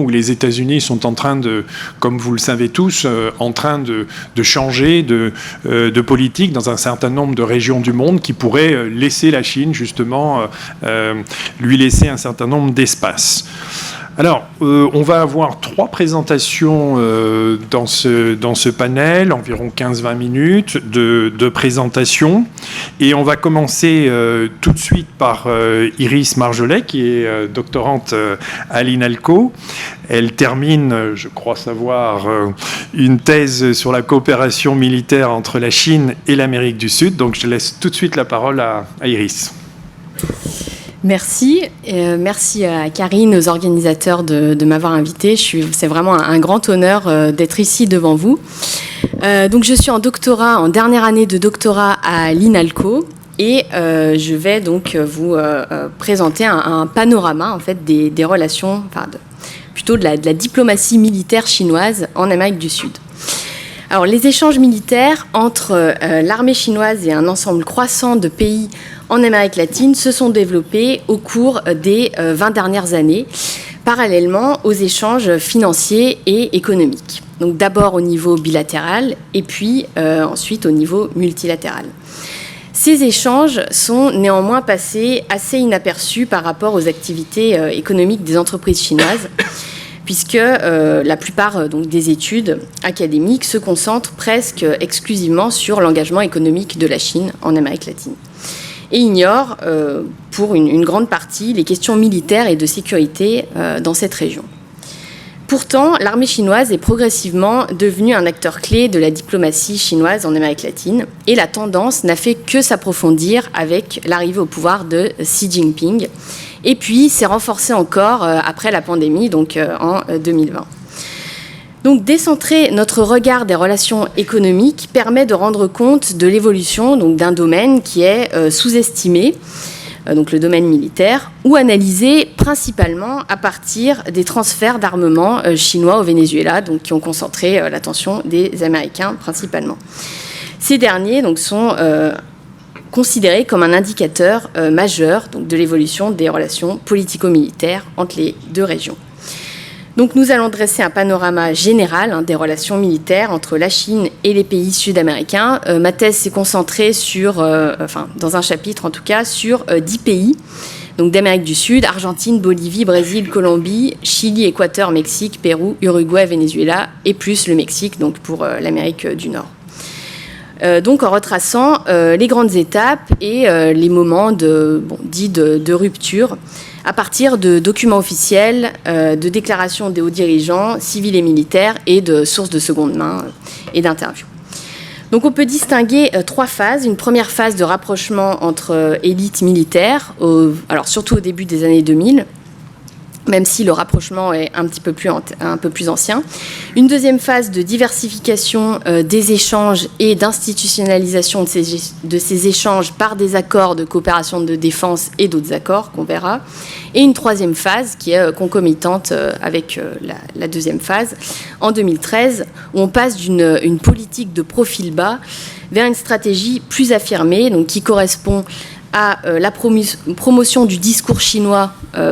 où les États-Unis sont en train de, comme vous le savez tous, en train de changer de politique dans un certain nombre de régions du monde qui pourraient laisser la Chine, justement, lui laisser un certain nombre d'espace. Alors, on va avoir 3 présentations dans ce panel, environ 15-20 minutes de présentation. Et on va commencer tout de suite par Iris Marjolais, qui est doctorante à l'INALCO. Elle termine, je crois savoir, une thèse sur la coopération militaire entre la Chine et l'Amérique du Sud. Donc, je laisse tout de suite la parole à Iris. Merci. Merci à Karine, aux organisateurs de m'avoir invitée. C'est vraiment un grand honneur d'être ici devant vous. Donc, je suis en dernière année de doctorat à l'INALCO et je vais donc vous présenter un panorama en fait, des relations, plutôt de la diplomatie militaire chinoise en Amérique du Sud. Alors, les échanges militaires entre l'armée chinoise et un ensemble croissant de pays en Amérique latine se sont développés au cours des 20 dernières années, parallèlement aux échanges financiers et économiques. Donc d'abord au niveau bilatéral et puis ensuite au niveau multilatéral. Ces échanges sont néanmoins passés assez inaperçus par rapport aux activités économiques des entreprises chinoises, puisque la plupart donc, des études académiques se concentrent presque exclusivement sur l'engagement économique de la Chine en Amérique latine et ignorent pour une grande partie les questions militaires et de sécurité dans cette région. Pourtant, l'armée chinoise est progressivement devenue un acteur clé de la diplomatie chinoise en Amérique latine et la tendance n'a fait que s'approfondir avec l'arrivée au pouvoir de Xi Jinping et puis s'est renforcée encore après la pandémie, donc en 2020. Donc, décentrer notre regard des relations économiques permet de rendre compte de l'évolution d'un domaine qui est sous-estimé, donc le domaine militaire, ou analysé principalement à partir des transferts d'armement chinois au Venezuela, donc qui ont concentré l'attention des Américains principalement. Ces derniers donc, sont considérés comme un indicateur majeur donc, de l'évolution des relations politico-militaires entre les deux régions. Donc nous allons dresser un panorama général des relations militaires entre la Chine et les pays sud-américains. Ma thèse s'est concentrée dans un chapitre en tout cas, sur 10 pays donc d'Amérique du Sud, Argentine, Bolivie, Brésil, Colombie, Chili, Équateur, Mexique, Pérou, Uruguay, Venezuela et plus le Mexique donc pour l'Amérique du Nord. Donc en retraçant les grandes étapes et les moments dits de rupture à partir de documents officiels, de déclarations des hauts dirigeants, civils et militaires, et de sources de seconde main et d'interviews. Donc on peut distinguer 3 phases. Une première phase de rapprochement entre élites militaires, alors surtout au début des années 2000, même si le rapprochement est un peu plus ancien. Une deuxième phase de diversification des échanges et d'institutionnalisation de ces échanges par des accords de coopération de défense et d'autres accords qu'on verra. Et une troisième phase qui est concomitante avec la deuxième phase, en 2013, où on passe d'une politique de profil bas vers une stratégie plus affirmée, donc qui correspond à la promotion du discours chinois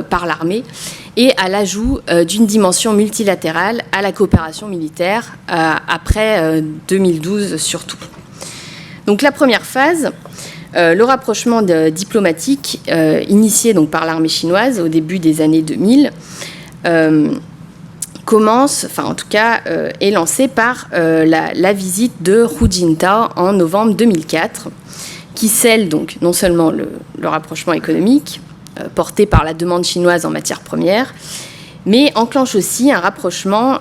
par l'armée et à l'ajout d'une dimension multilatérale à la coopération militaire après 2012 surtout. Donc la première phase, le rapprochement diplomatique initié donc, par l'armée chinoise au début des années 2000 est lancé par la visite de Hu Jintao en novembre 2004 qui scelle donc non seulement le rapprochement économique porté par la demande chinoise en matières premières, mais enclenche aussi un rapprochement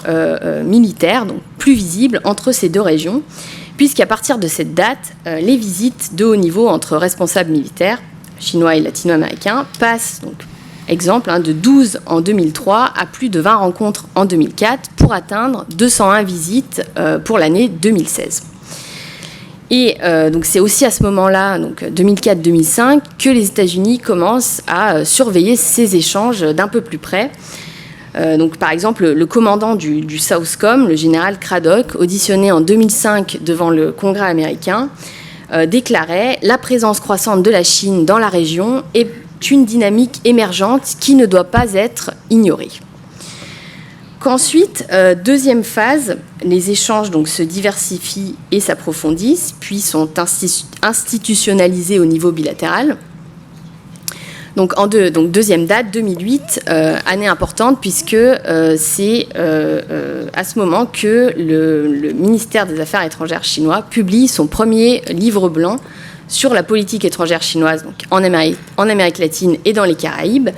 militaire, donc plus visible, entre ces deux régions, puisqu'à partir de cette date, les visites de haut niveau entre responsables militaires, chinois et latino-américains, passent, donc, exemple, de 12 en 2003 à plus de 20 rencontres en 2004, pour atteindre 201 visites pour l'année 2016. Et donc c'est aussi à ce moment-là, donc 2004-2005, que les États-Unis commencent à surveiller ces échanges d'un peu plus près. Donc par exemple, le commandant du Southcom, le général Craddock, auditionné en 2005 devant le Congrès américain, déclarait « La présence croissante de la Chine dans la région est une dynamique émergente qui ne doit pas être ignorée ». ensuite, deuxième phase, les échanges donc, se diversifient et s'approfondissent, puis sont institutionnalisés au niveau bilatéral. Donc, deuxième date, 2008, année importante, puisque c'est à ce moment que le ministère des Affaires étrangères chinois publie son premier livre blanc sur la politique étrangère chinoise donc en Amérique latine et dans les Caraïbes,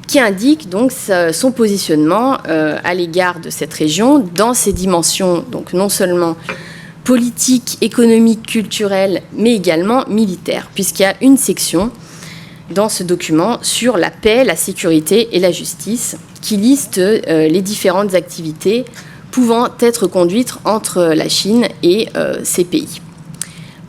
qui indique donc son positionnement à l'égard de cette région dans ses dimensions, donc non seulement politiques, économiques, culturelles, mais également militaires, puisqu'il y a une section dans ce document sur la paix, la sécurité et la justice, qui liste les différentes activités pouvant être conduites entre la Chine et ces pays.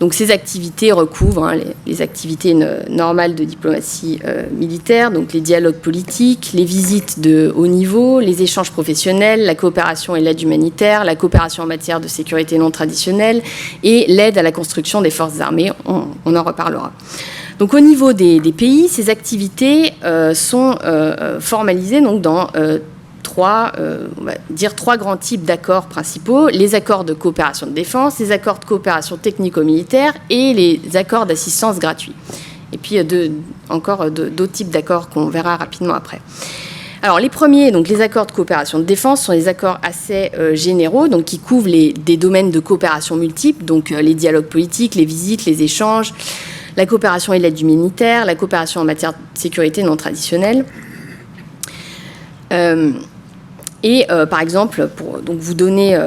Donc ces activités recouvrent les activités normales de diplomatie militaire, donc les dialogues politiques, les visites de haut niveau, les échanges professionnels, la coopération et l'aide humanitaire, la coopération en matière de sécurité non traditionnelle et l'aide à la construction des forces armées. On en reparlera. Donc au niveau des pays, ces activités sont formalisées donc, dans trois grands types d'accords principaux, les accords de coopération de défense, les accords de coopération technico-militaire et les accords d'assistance gratuits. Et puis encore d'autres types d'accords qu'on verra rapidement après. Alors les premiers, donc les accords de coopération de défense, sont des accords assez généraux, donc qui couvrent des domaines de coopération multiples, donc les dialogues politiques, les visites, les échanges, la coopération et l'aide humanitaire, la coopération en matière de sécurité non traditionnelle. Par exemple, pour donc vous donner,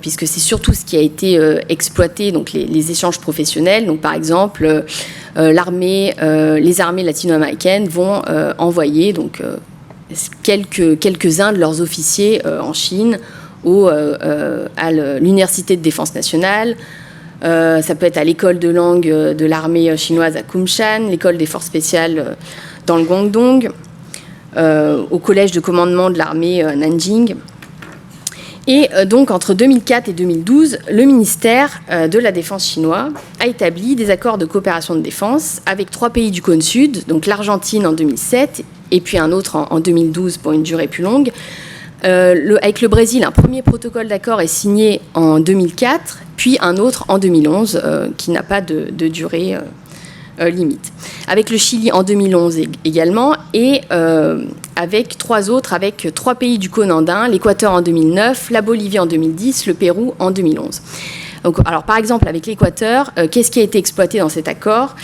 puisque c'est surtout ce qui a été exploité, donc les échanges professionnels, donc par exemple, les armées latino-américaines vont envoyer donc, quelques-uns de leurs officiers en Chine à l'Université de défense nationale. Ça peut être à l'école de langue de l'armée chinoise à Kumshan, l'école des forces spéciales dans le Guangdong, au collège de commandement de l'armée Nanjing. Et donc, entre 2004 et 2012, le ministère de la Défense chinois a établi des accords de coopération de défense avec 3 pays du cône sud, donc l'Argentine en 2007 et puis un autre en 2012 pour une durée plus longue. Avec le Brésil, un premier protocole d'accord est signé en 2004, puis un autre en 2011 qui n'a pas de durée limite. Avec le Chili en 2011 également, et avec 3 autres, avec 3 pays du cône andin, l'Équateur en 2009, la Bolivie en 2010, le Pérou en 2011. Donc, alors par exemple, avec l'Équateur, qu'est-ce qui a été exploité dans cet accord ?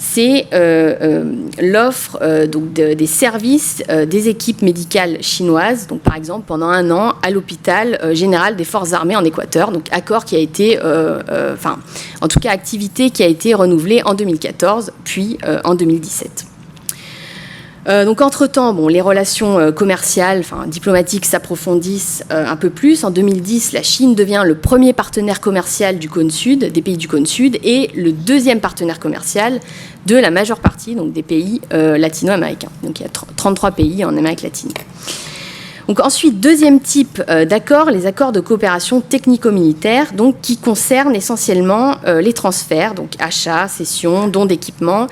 C'est l'offre des services des équipes médicales chinoises, donc par exemple pendant 1 an à l'hôpital général des forces armées en Équateur, donc accord qui a été, en tout cas activité qui a été renouvelée en 2014 puis en 2017. Donc entre-temps, les relations commerciales, diplomatiques s'approfondissent un peu plus. En 2010, la Chine devient le premier partenaire commercial du cône sud, des pays du cône sud, et le deuxième partenaire commercial de la majeure partie donc, des pays latino-américains. Donc il y a 33 pays en Amérique latine. Donc ensuite, deuxième type d'accords, les accords de coopération technico-militaire, donc qui concernent essentiellement les transferts, donc achats, cessions, dons d'équipements,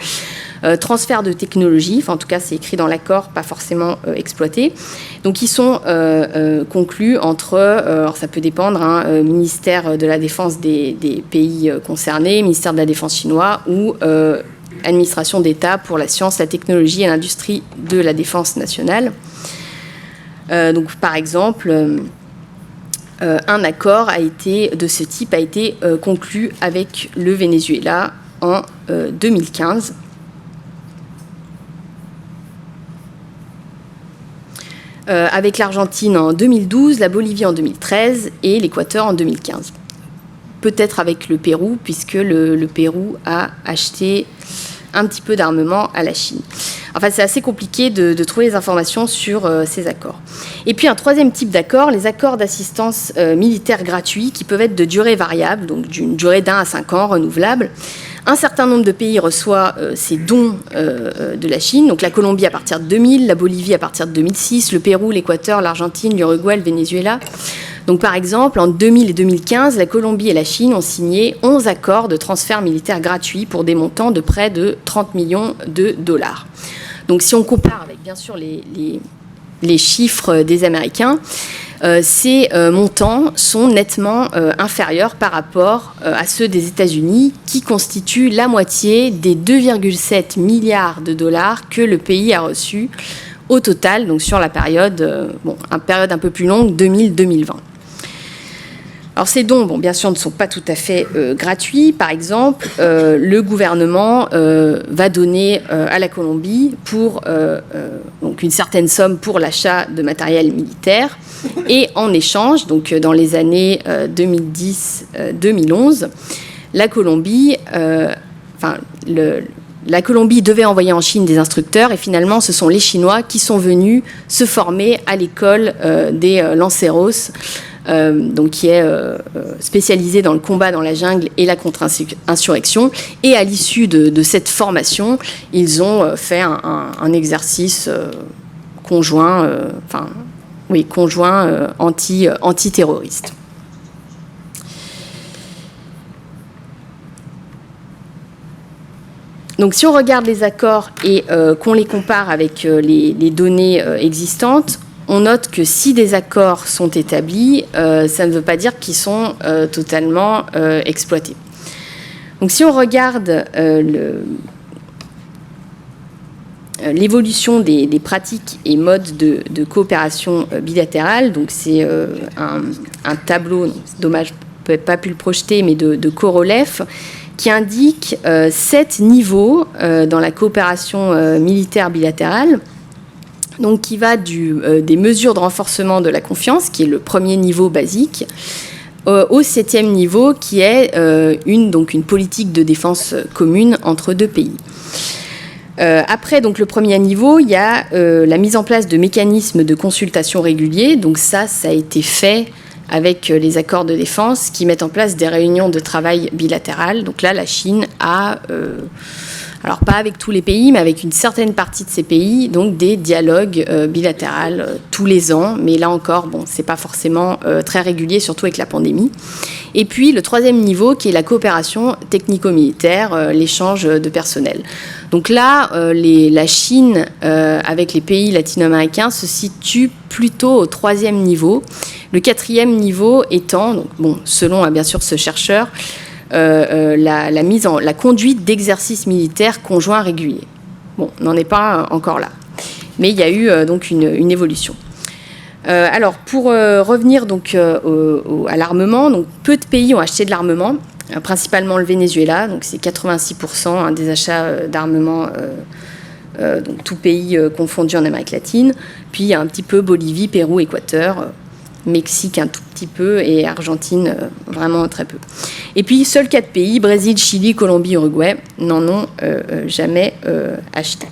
transfert de technologie, en tout cas c'est écrit dans l'accord, pas forcément exploité. Donc ils sont conclus entre, alors ça peut dépendre, ministère de la Défense des pays concernés, ministère de la Défense chinois ou administration d'État pour la science, la technologie et l'industrie de la défense nationale. Donc par exemple, un accord de ce type a été conclu avec le Venezuela en 2015. Avec l'Argentine en 2012, la Bolivie en 2013 et l'Équateur en 2015. Peut-être avec le Pérou, puisque le Pérou a acheté un petit peu d'armement à la Chine. Enfin, c'est assez compliqué de trouver des informations sur ces accords. Et puis un troisième type d'accord, les accords d'assistance militaire gratuits, qui peuvent être de durée variable, donc d'une durée d'1 à 5 ans renouvelable. Un certain nombre de pays reçoit ces dons de la Chine, donc la Colombie à partir de 2000, la Bolivie à partir de 2006, le Pérou, l'Équateur, l'Argentine, l'Uruguay, le Venezuela. Donc par exemple, en 2000 et 2015, la Colombie et la Chine ont signé 11 accords de transfert militaire gratuits pour des montants de près de 30 millions de dollars. Donc si on compare avec bien sûr les chiffres des Américains, ces montants sont nettement inférieurs par rapport à ceux des États-Unis, qui constituent la moitié des 2,7 milliards de dollars que le pays a reçus au total, donc sur la période, une période un peu plus longue, 2000-2020. Alors ces dons, bien sûr, ne sont pas tout à fait gratuits. Par exemple, le gouvernement va donner à la Colombie pour donc une certaine somme pour l'achat de matériel militaire. Et en échange, donc dans les années 2010-2011, la Colombie, la Colombie devait envoyer en Chine des instructeurs, et finalement, ce sont les Chinois qui sont venus se former à l'école des Lanceros, donc qui est spécialisée dans le combat dans la jungle et la contre-insurrection. Et à l'issue de cette formation, ils ont fait un exercice conjoint, antiterroriste. Donc si on regarde les accords et qu'on les compare avec les données existantes, on note que si des accords sont établis, ça ne veut pas dire qu'ils sont totalement exploités. Donc si on regarde l'évolution des pratiques et modes de coopération bilatérale, donc c'est un tableau, c'est dommage, je n'ai pas pu le projeter, mais de Korolev, qui indique 7 niveaux dans la coopération militaire bilatérale. Donc, qui va des mesures de renforcement de la confiance, qui est le premier niveau basique, au 7e niveau, qui est une politique de défense commune entre deux pays. Après, donc, le premier niveau, il y a la mise en place de mécanismes de consultation réguliers. Donc ça a été fait avec les accords de défense qui mettent en place des réunions de travail bilatérales. Donc là, la Chine a... alors pas avec tous les pays, mais avec une certaine partie de ces pays, donc des dialogues bilatéraux tous les ans. Mais là encore, c'est pas forcément très régulier, surtout avec la pandémie. Et puis le 3e niveau, qui est la coopération technico-militaire, l'échange de personnel. Donc là, la Chine, avec les pays latino-américains, se situe plutôt au 3e niveau. Le 4e niveau étant, donc, selon bien sûr ce chercheur, la conduite d'exercices militaires conjoints réguliers. On n'en est pas encore là, mais il y a eu donc une évolution. Alors pour revenir donc à l'armement, donc peu de pays ont acheté de l'armement, principalement le Venezuela, donc c'est 86% des achats d'armement, donc tout pays confondu en Amérique latine. Puis il y a un petit peu Bolivie, Pérou, Équateur. Mexique un tout petit peu et Argentine vraiment très peu. Et puis seuls 4 pays, Brésil, Chili, Colombie, Uruguay, n'en ont jamais acheté.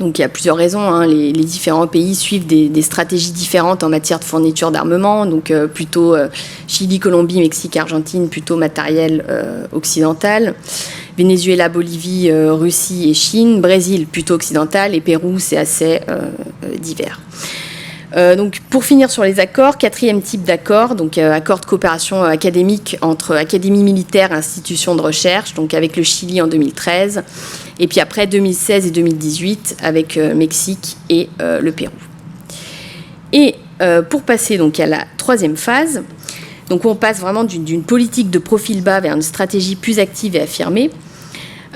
Donc il y a plusieurs raisons. Les différents pays suivent des stratégies différentes en matière de fourniture d'armement. Donc plutôt Chili, Colombie, Mexique, Argentine, plutôt matériel occidental. Venezuela, Bolivie, Russie et Chine. Brésil, plutôt occidental. Et Pérou, c'est assez divers. Donc, pour finir sur les accords, 4e type d'accord, donc accord de coopération académique entre académie militaire et institutions de recherche, donc avec le Chili en 2013, et puis après 2016 et 2018 avec Mexique et le Pérou. Et pour passer donc à la 3e phase, donc on passe vraiment d'une politique de profil bas vers une stratégie plus active et affirmée.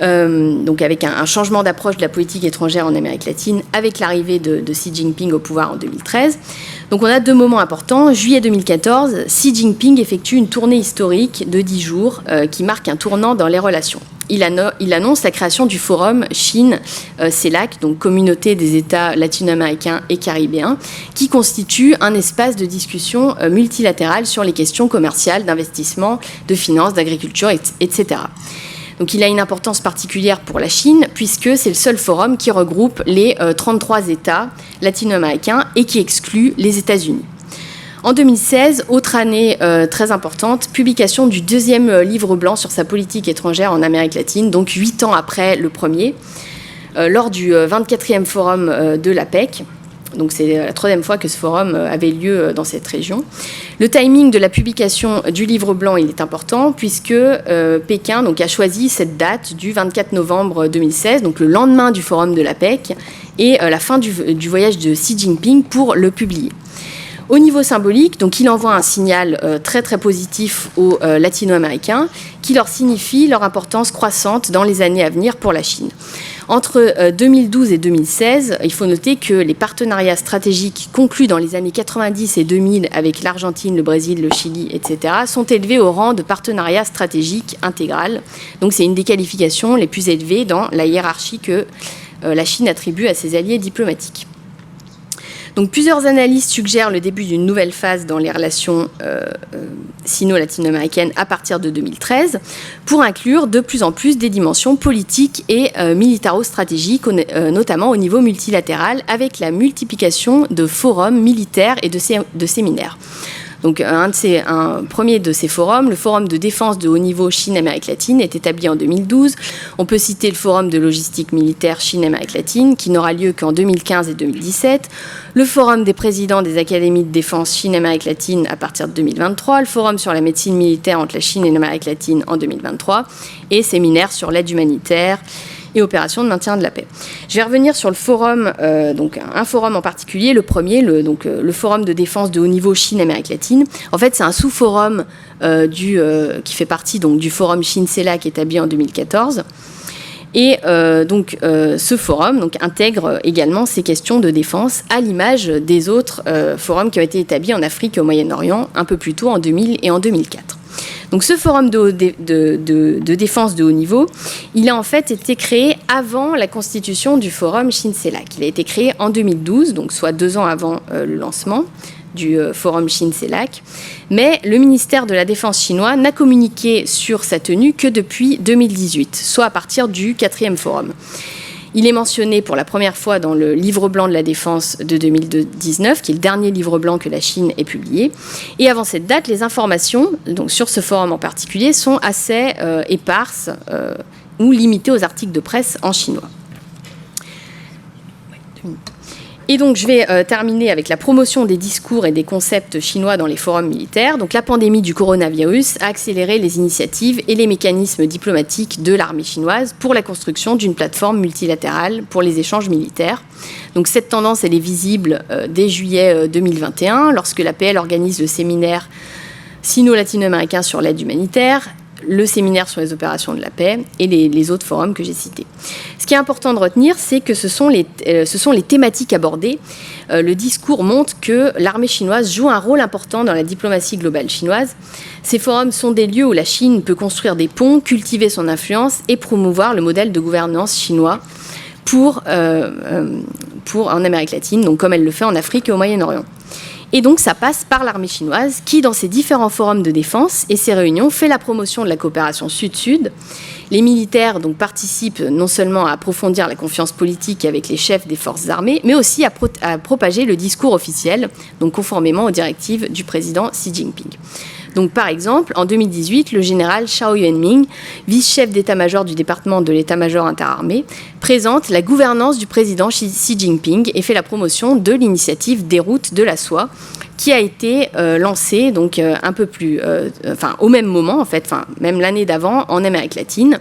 Donc avec un changement d'approche de la politique étrangère en Amérique latine avec l'arrivée de Xi Jinping au pouvoir en 2013. Donc on a 2 moments importants. Juillet 2014, Xi Jinping effectue une tournée historique de 10 jours qui marque un tournant dans les relations. Il annonce la création du forum Chine-CELAC, donc Communauté des États latino-américains et caribéens, qui constitue un espace de discussion multilatéral sur les questions commerciales, d'investissement, de finances, d'agriculture, etc. Donc il a une importance particulière pour la Chine, puisque c'est le seul forum qui regroupe les 33 États latino-américains et qui exclut les États-Unis. En 2016, autre année très importante, publication du 2e livre blanc sur sa politique étrangère en Amérique latine, donc 8 ans après le premier, lors du 24e forum de l'APEC. Donc c'est la 3e fois que ce forum avait lieu dans cette région. Le timing de la publication du livre blanc, il est important, puisque Pékin a choisi cette date du 24 novembre 2016, donc le lendemain du forum de l'APEC, et la fin du voyage de Xi Jinping pour le publier. Au niveau symbolique, donc, il envoie un signal très très positif aux latino-américains qui leur signifie leur importance croissante dans les années à venir pour la Chine. Entre 2012 et 2016, il faut noter que les partenariats stratégiques conclus dans les années 90 et 2000 avec l'Argentine, le Brésil, le Chili, etc., sont élevés au rang de partenariat stratégique intégral. Donc c'est une des qualifications les plus élevées dans la hiérarchie que la Chine attribue à ses alliés diplomatiques. Donc, plusieurs analystes suggèrent le début d'une nouvelle phase dans les relations sino-latino-américaines à partir de 2013 pour inclure de plus en plus des dimensions politiques et militaro-stratégiques, notamment au niveau multilatéral, avec la multiplication de forums militaires et de séminaires. Donc, un premier de ces forums, le Forum de défense de haut niveau Chine-Amérique latine, est établi en 2012. On peut citer le Forum de logistique militaire Chine-Amérique latine, qui n'aura lieu qu'en 2015 et 2017. Le Forum des présidents des académies de défense Chine-Amérique latine à partir de 2023. Le Forum sur la médecine militaire entre la Chine et l'Amérique latine en 2023. Et séminaire sur l'aide humanitaire et opérations de maintien de la paix. Je vais revenir sur le forum, donc un forum en particulier, le premier, le forum de défense de haut niveau Chine-Amérique latine. En fait, c'est un sous-forum qui fait partie donc, du forum Chine-CELAC établi en 2014. Et ce forum donc, intègre également ces questions de défense à l'image des autres forums qui ont été établis en Afrique et au Moyen-Orient un peu plus tôt en 2000 et en 2004. Donc ce forum de défense de haut niveau, il a en fait été créé avant la constitution du forum Chine-CELAC. Il a été créé en 2012, donc soit 2 ans avant le lancement du forum Chine-CELAC. Mais le ministère de la Défense chinois n'a communiqué sur sa tenue que depuis 2018, soit à partir du 4e forum. Il est mentionné pour la première fois dans le livre blanc de la défense de 2019, qui est le dernier livre blanc que la Chine ait publié. Et avant cette date, les informations donc sur ce forum en particulier sont assez éparses ou limitées aux articles de presse en chinois. Et donc, je vais terminer avec la promotion des discours et des concepts chinois dans les forums militaires. Donc, la pandémie du coronavirus a accéléré les initiatives et les mécanismes diplomatiques de l'armée chinoise pour la construction d'une plateforme multilatérale pour les échanges militaires. Donc, cette tendance, elle est visible dès juillet 2021, lorsque l'APL organise le séminaire sino-latino-américain sur l'aide humanitaire, le séminaire sur les opérations de la paix et les autres forums que j'ai cités. Ce qui est important de retenir, c'est que ce sont les thématiques abordées. Le discours montre que l'armée chinoise joue un rôle important dans la diplomatie globale chinoise. Ces forums sont des lieux où la Chine peut construire des ponts, cultiver son influence et promouvoir le modèle de gouvernance chinois pour en Amérique latine, donc comme elle le fait en Afrique et au Moyen-Orient. Et donc, ça passe par l'armée chinoise qui, dans ses différents forums de défense et ses réunions, fait la promotion de la coopération sud-sud. Les militaires donc, participent non seulement à approfondir la confiance politique avec les chefs des forces armées, mais aussi à propager le discours officiel, donc conformément aux directives du président Xi Jinping. Donc, par exemple, en 2018, le général Zhao Yuanming, vice-chef d'état-major du département de l'état-major interarmé, présente la gouvernance du président Xi Jinping et fait la promotion de l'initiative des routes de la soie, qui a été lancée donc un peu plus, au même moment en fait, même l'année d'avant en Amérique latine,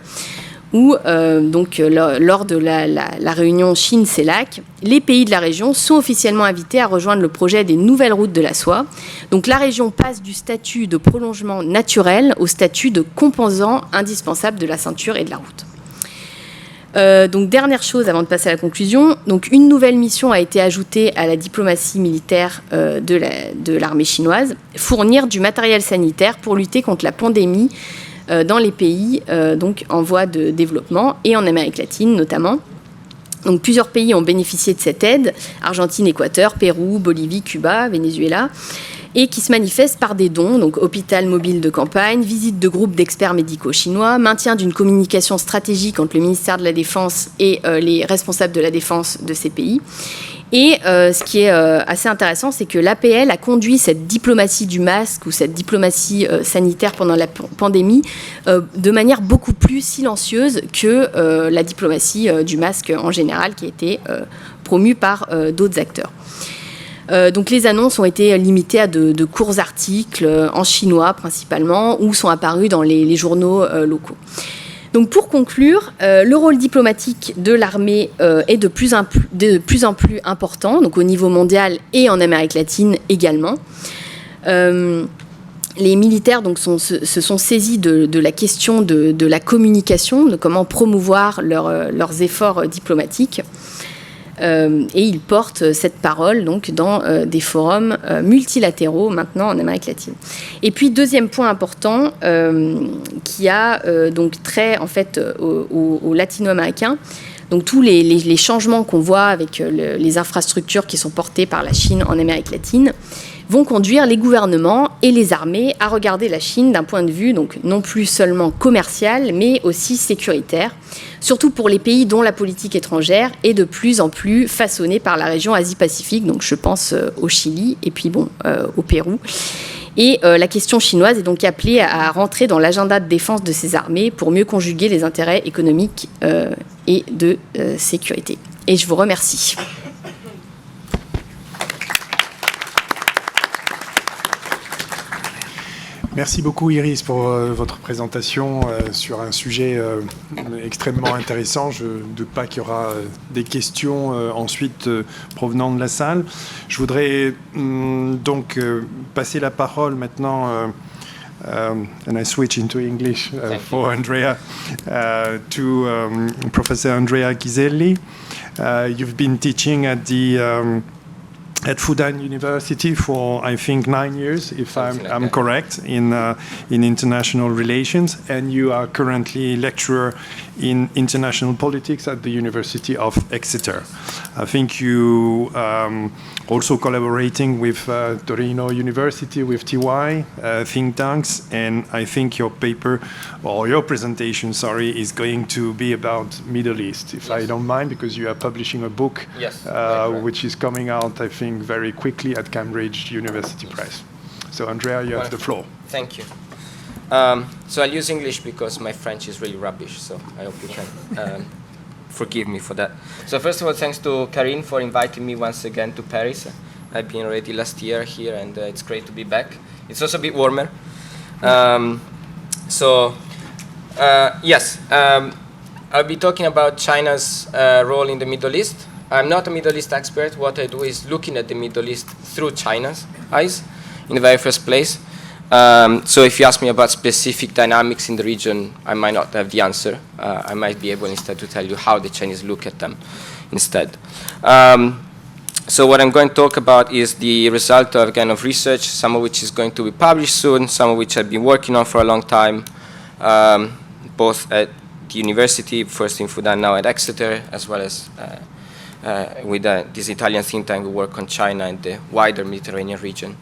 où lors de la réunion Chine-CELAC, les pays de la région sont officiellement invités à rejoindre le projet des nouvelles routes de la soie. Donc la région passe du statut de prolongement naturel au statut de composant indispensable de la ceinture et de la route. Donc dernière chose avant de passer à la conclusion, donc une nouvelle mission a été ajoutée à la diplomatie militaire de l'armée chinoise, fournir du matériel sanitaire pour lutter contre la pandémie dans les pays donc en voie de développement et en Amérique latine notamment. Donc plusieurs pays ont bénéficié de cette aide, Argentine, Équateur, Pérou, Bolivie, Cuba, Venezuela, et qui se manifestent par des dons, donc hôpital mobile de campagne, visite de groupes d'experts médicaux chinois, maintien d'une communication stratégique entre le ministère de la Défense et les responsables de la défense de ces pays. Et ce qui est assez intéressant, c'est que l'APL a conduit cette diplomatie du masque ou cette diplomatie sanitaire pendant la pandémie de manière beaucoup plus silencieuse que la diplomatie du masque en général qui a été promue par d'autres acteurs. Donc les annonces ont été limitées à de courts articles en chinois principalement ou sont apparus dans les journaux locaux. Donc pour conclure, le rôle diplomatique de l'armée est de plus en plus important, donc au niveau mondial et en Amérique latine également. Les militaires donc, se sont saisis de la question de la communication, de comment promouvoir leurs efforts diplomatiques. Et ils portent cette parole donc, dans des forums multilatéraux maintenant en Amérique latine. Et puis, deuxième point important qui a donc trait en fait aux latino-américains, donc tous les changements qu'on voit avec les infrastructures qui sont portées par la Chine en Amérique latine vont conduire les gouvernements et les armées à regarder la Chine d'un point de vue donc non plus seulement commercial, mais aussi sécuritaire, surtout pour les pays dont la politique étrangère est de plus en plus façonnée par la région Asie-Pacifique, donc je pense au Chili et puis bon, au Pérou. Et la question chinoise est donc appelée à rentrer dans l'agenda de défense de ces armées pour mieux conjuguer les intérêts économiques et de sécurité. Et je vous remercie. Merci beaucoup Iris pour votre présentation sur un sujet extrêmement intéressant. Je ne doute pas qu'il y aura des questions ensuite provenant de la salle. Je voudrais donc passer la parole maintenant, and I switch into English for Andrea, to Professor Andrea Ghiselli. You've been teaching at the at Fudan University for, I think, 9 years, if I'm correct, in international relations, and you are currently lecturer in international politics at the University of Exeter. I think you also collaborating with Torino University, with TY, think tanks, and I think your paper, or your presentation, sorry, is going to be about Middle East, if I don't mind, because you are publishing a book, which is coming out, I think, very quickly at Cambridge University Press. So, Andrea, you have the floor. Thank you. So I'll use English because my French is really rubbish, so I hope you can forgive me for that. So first of all, thanks to Karine for inviting me once again to Paris. I've been already last year here, and it's great to be back. It's also a bit warmer. Yes, I'll be talking about China's role in the Middle East. I'm not a Middle East expert. What I do is looking at the Middle East through China's eyes in the very first place. So if you ask me about specific dynamics in the region, I might not have the answer. I might be able instead to tell you how the Chinese look at them instead. So what I'm going to talk about is the result of kind of research, some of which is going to be published soon, some of which I've been working on for a long time, both at the university, first in Fudan, now at Exeter, as well as with this Italian think tank. We work on China and the wider Mediterranean region,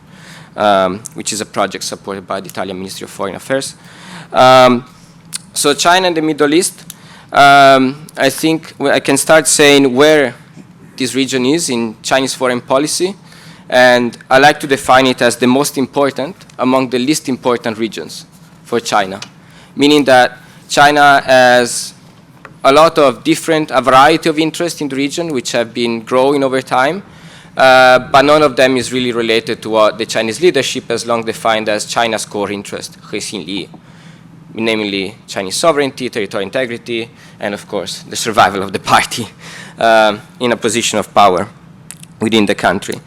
which is a project supported by the Italian Ministry of Foreign Affairs. So China and the Middle East, I think I can start saying where this region is in Chinese foreign policy, and I like to define it as the most important among the least important regions for China, meaning that China has a variety of interests in the region which have been growing over time, but none of them is really related to what the Chinese leadership has long defined as China's core interest, He, namely Chinese sovereignty, territorial integrity, and of course the survival of the party in a position of power within the country.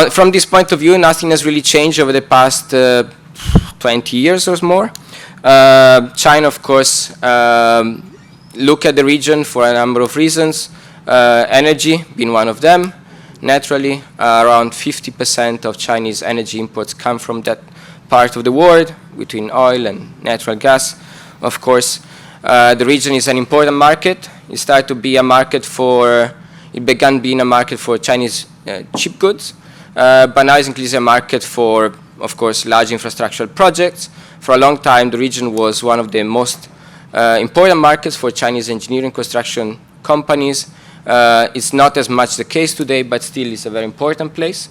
From this point of view, nothing has really changed over the past 20 years or more. China, of course, look at the region for a number of reasons, energy being one of them. Naturally, around 50% of Chinese energy imports come from that part of the world, between oil and natural gas. Of course, the region is an important market. It began being a market for Chinese cheap goods, but now it's increasingly a market for, of course, large infrastructural projects. For a long time, the region was one of the most important markets for Chinese engineering construction companies. It's not as much the case today, but still it's a very important place.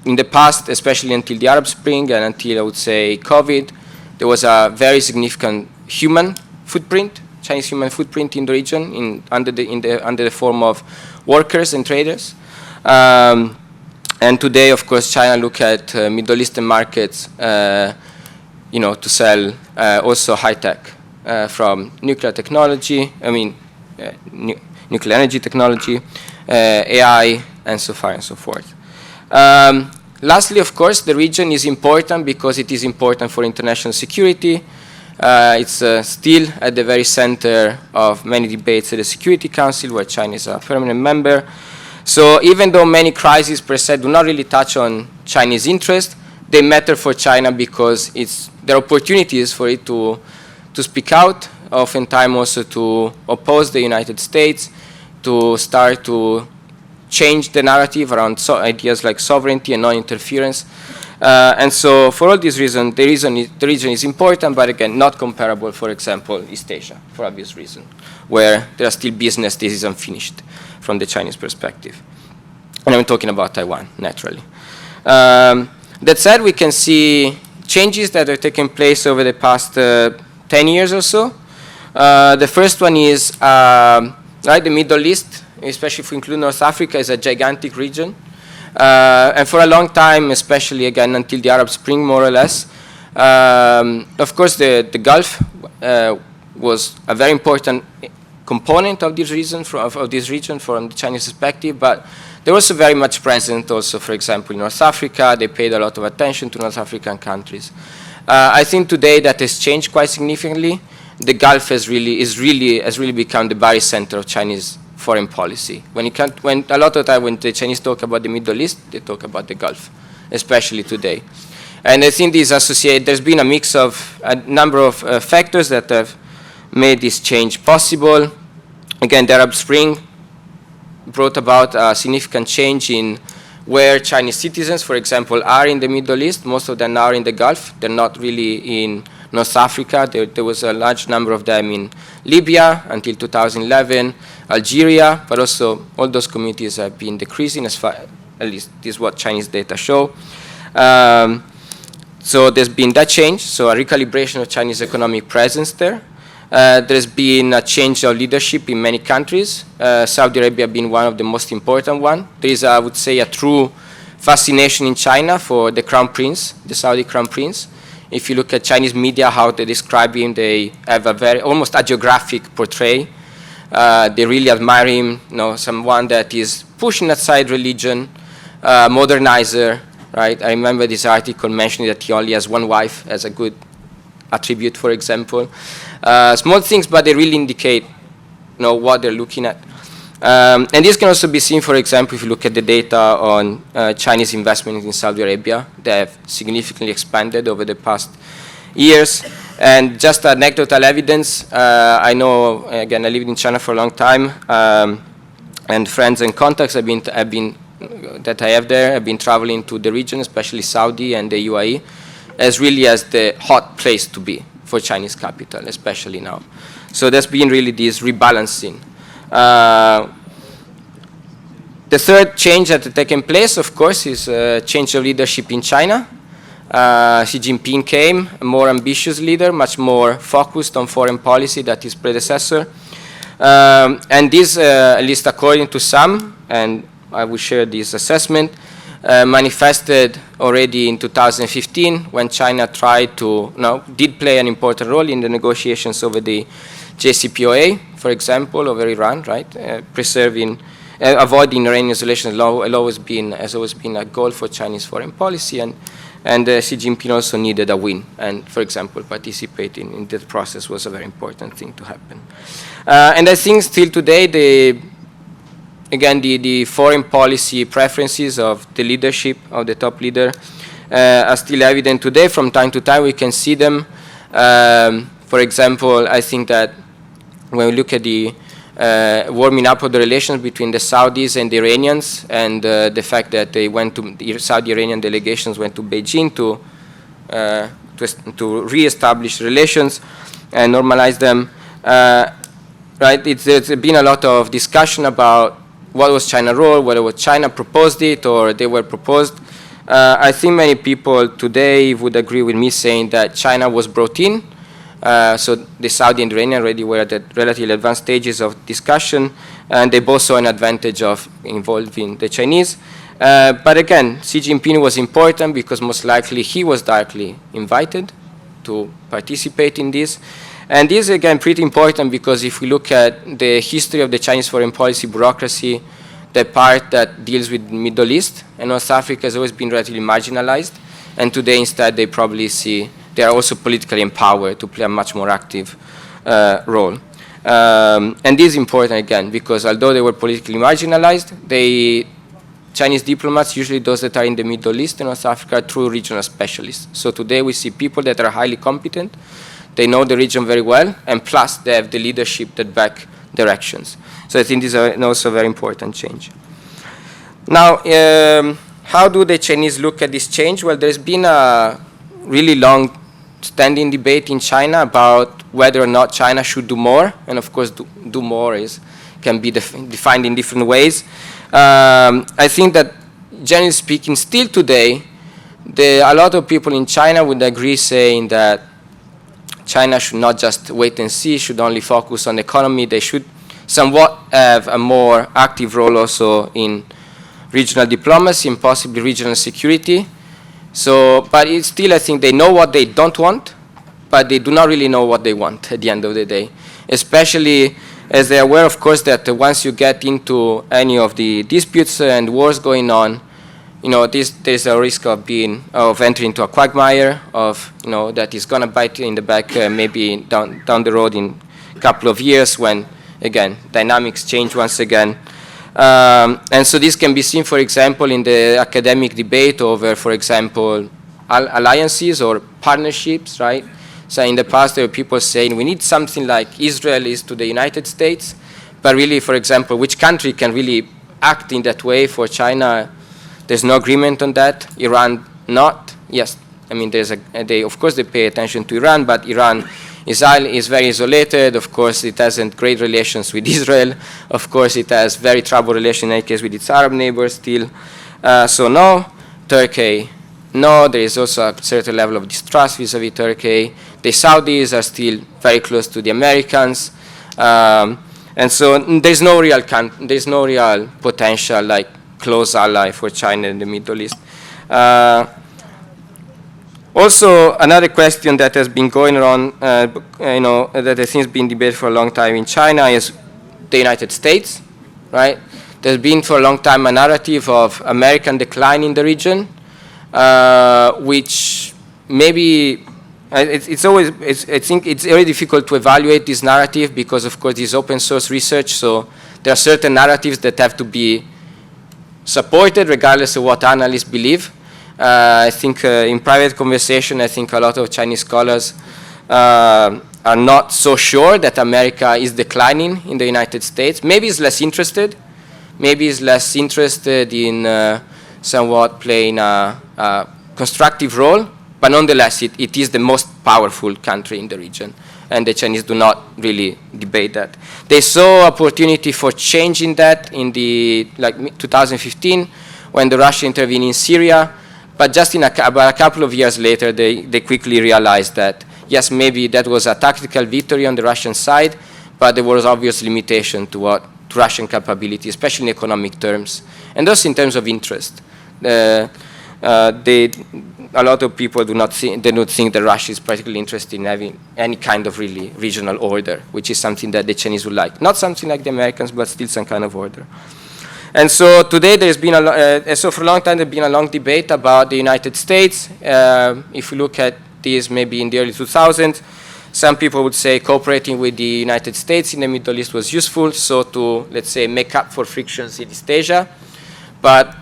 In the past, especially until the Arab Spring and until, I would say, COVID, there was a very significant human footprint, Chinese human footprint in the region, under the form of workers and traders. And today, of course, China look at Middle Eastern markets to sell also high tech from nuclear technology, nuclear energy technology, AI, and so far and so forth. Lastly, of course, the region is important because it is important for international security. It's still at the very center of many debates at the Security Council, where China is a permanent member. So even though many crises per se do not really touch on Chinese interest, they matter for China because there are opportunities for it to speak out, oftentimes also to oppose the United States, to start to change the narrative around ideas like sovereignty and non-interference. And so for all these reasons, the region is important, but again, not comparable, for example, East Asia, for obvious reasons, where there are still business that is unfinished from the Chinese perspective. And I'm talking about Taiwan, naturally. That said, we can see changes that are taking place over the past 10 years or so. The first one is the Middle East, especially if we include North Africa, is a gigantic region. And for a long time, especially again until the Arab Spring, more or less, of course, the Gulf was a very important component of this region from the Chinese perspective, but they were also very much present also, for example, in North Africa. They paid a lot of attention to North African countries. I think today that has changed quite significantly. The Gulf has really become the very center of Chinese foreign policy. When a lot of time when the Chinese talk about the Middle East, they talk about the Gulf, especially today. And I think this there's been a number of factors that have made this change possible. Again, the Arab Spring brought about a significant change in where Chinese citizens, for example, are in the Middle East. Most of them are in the Gulf. They're not really in North Africa. There was a large number of them in Libya until 2011, Algeria, but also all those communities have been decreasing, as far, at least this is what Chinese data show. So there's been that change, so a recalibration of Chinese economic presence there. There's been a change of leadership in many countries, Saudi Arabia being one of the most important one. There is, I would say, a true fascination in China for the Crown Prince, the Saudi Crown Prince. If you look at Chinese media, how they describe him, they have a very, almost hagiographic portray. They really admire him, someone that is pushing aside religion, modernizer, right? I remember this article mentioning that he only has one wife as a good attribute, for example. Small things, but they really indicate what they're looking at. And this can also be seen, for example, if you look at the data on Chinese investment in Saudi Arabia. They have significantly expanded over the past years. And just anecdotal evidence, I know, again, I lived in China for a long time, and friends and contacts that I have there have been traveling to the region, especially Saudi and the UAE, as really as the hot place to be for Chinese capital, especially now. So there's been really this rebalancing. The third change that has taken place, of course, is a change of leadership in China. Xi Jinping came, a more ambitious leader, much more focused on foreign policy than his predecessor. And this, at least according to some, and I will share this assessment, manifested already in 2015 when China did play an important role in the negotiations over the JCPOA, for example, over Iran, right? Avoiding Iranian isolation has always been a goal for Chinese foreign policy, and Xi Jinping also needed a win, and for example, participating in that process was a very important thing to happen. And I think still today, the foreign policy preferences of the leadership, of the top leader, are still evident today. From time to time, we can see them. For example, I think that when we look at the warming up of the relations between the Saudis and the Iranians, and the fact that the Saudi-Iranian delegations went to Beijing to re-establish relations and normalize them, right? There's been a lot of discussion about what was China's role, whether China proposed it or they were proposed. I think many people today would agree with me saying that China was brought in. So the Saudi and Iranian already were at the relatively advanced stages of discussion, and they both saw an advantage of involving the Chinese. But again, Xi Jinping was important because most likely he was directly invited to participate in this. And this is, again, pretty important because if we look at the history of the Chinese foreign policy bureaucracy, the part that deals with the Middle East and North Africa has always been relatively marginalized. And today, instead, they probably see they are also politically empowered to play a much more active role. And this is important, again, because although they were politically marginalized, Chinese diplomats, usually those that are in the Middle East and North Africa, are true regional specialists. So today we see people that are highly competent, they know the region very well, and plus they have the leadership that back directions. So I think this is also a very important change. Now, how do the Chinese look at this change? Well, there's been a really long-standing debate in China about whether or not China should do more, and of course do more can be defined in different ways. I think that, generally speaking, still today, a lot of people in China would agree saying that China should not just wait and see, should only focus on the economy. They should somewhat have a more active role also in regional diplomacy and possibly regional security. So, but it's still, I think they know what they don't want, but they do not really know what they want at the end of the day, especially as they are aware, of course, that once you get into any of the disputes and wars going on, there's a risk of entering into a quagmire that is going to bite you in the back maybe down the road in a couple of years when, again, dynamics change once again. And so this can be seen, for example, in the academic debate over, for example, alliances or partnerships, right? So in the past, there were people saying we need something like Israel is to the United States, but really, for example, which country can really act in that way for China? There's no agreement on that. Iran not. Yes, I mean, of course they pay attention to Iran, but Iran is very isolated. Of course, it hasn't great relations with Israel. Of course, it has very troubled relations in any case with its Arab neighbors still. So no. Turkey, no. There is also a certain level of distrust vis-a-vis Turkey. The Saudis are still very close to the Americans. And so there's no real potential like close ally for China in the Middle East. Also, another question that has been going on, that I think has been debated for a long time in China is the United States, right? There's been for a long time a narrative of American decline in the region, which maybe I think it's very difficult to evaluate this narrative because, of course, this is open source research, so there are certain narratives that have to be supported regardless of what analysts believe. I think in private conversation, I think a lot of Chinese scholars are not so sure that America is declining in the United States. Maybe it's less interested. Maybe it's less interested in somewhat playing a constructive role. But nonetheless, it is the most powerful country in the region. And the Chinese do not really debate that. They saw opportunity for changing that in 2015 when the Russia intervened in Syria. But just about a couple of years later, they quickly realized that, yes, maybe that was a tactical victory on the Russian side, but there was obvious limitation to Russian capability, especially in economic terms, and also in terms of interest. A lot of people do not think that Russia is particularly interested in having any kind of really regional order, which is something that the Chinese would like. Not something like the Americans, but still some kind of order. And so today there's been so for a long time there's been a long debate about the United States. If we look at this maybe in the early 2000s, some people would say cooperating with the United States in the Middle East was useful, so to, let's say, make up for frictions in East Asia. But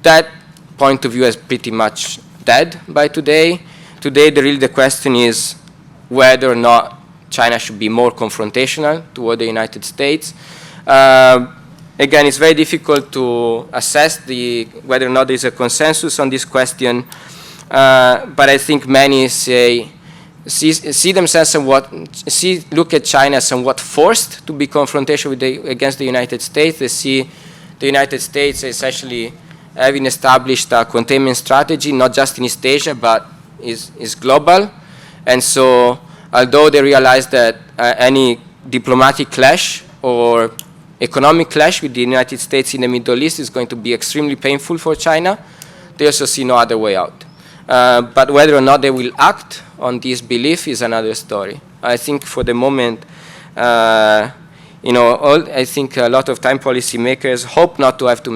that point of view is pretty much dead by today. Today, the question is whether or not China should be more confrontational toward the United States. Again, it's very difficult to assess whether or not there's a consensus on this question. But I think many see themselves look at China as somewhat forced to be confrontational against the United States. They see the United States essentially having established a containment strategy, not just in East Asia, but is global. And so, although they realize that any diplomatic clash or economic clash with the United States in the Middle East is going to be extremely painful for China, they also see no other way out. But whether or not they will act on this belief is another story. I think for the moment, I think a lot of time policymakers hope not to have to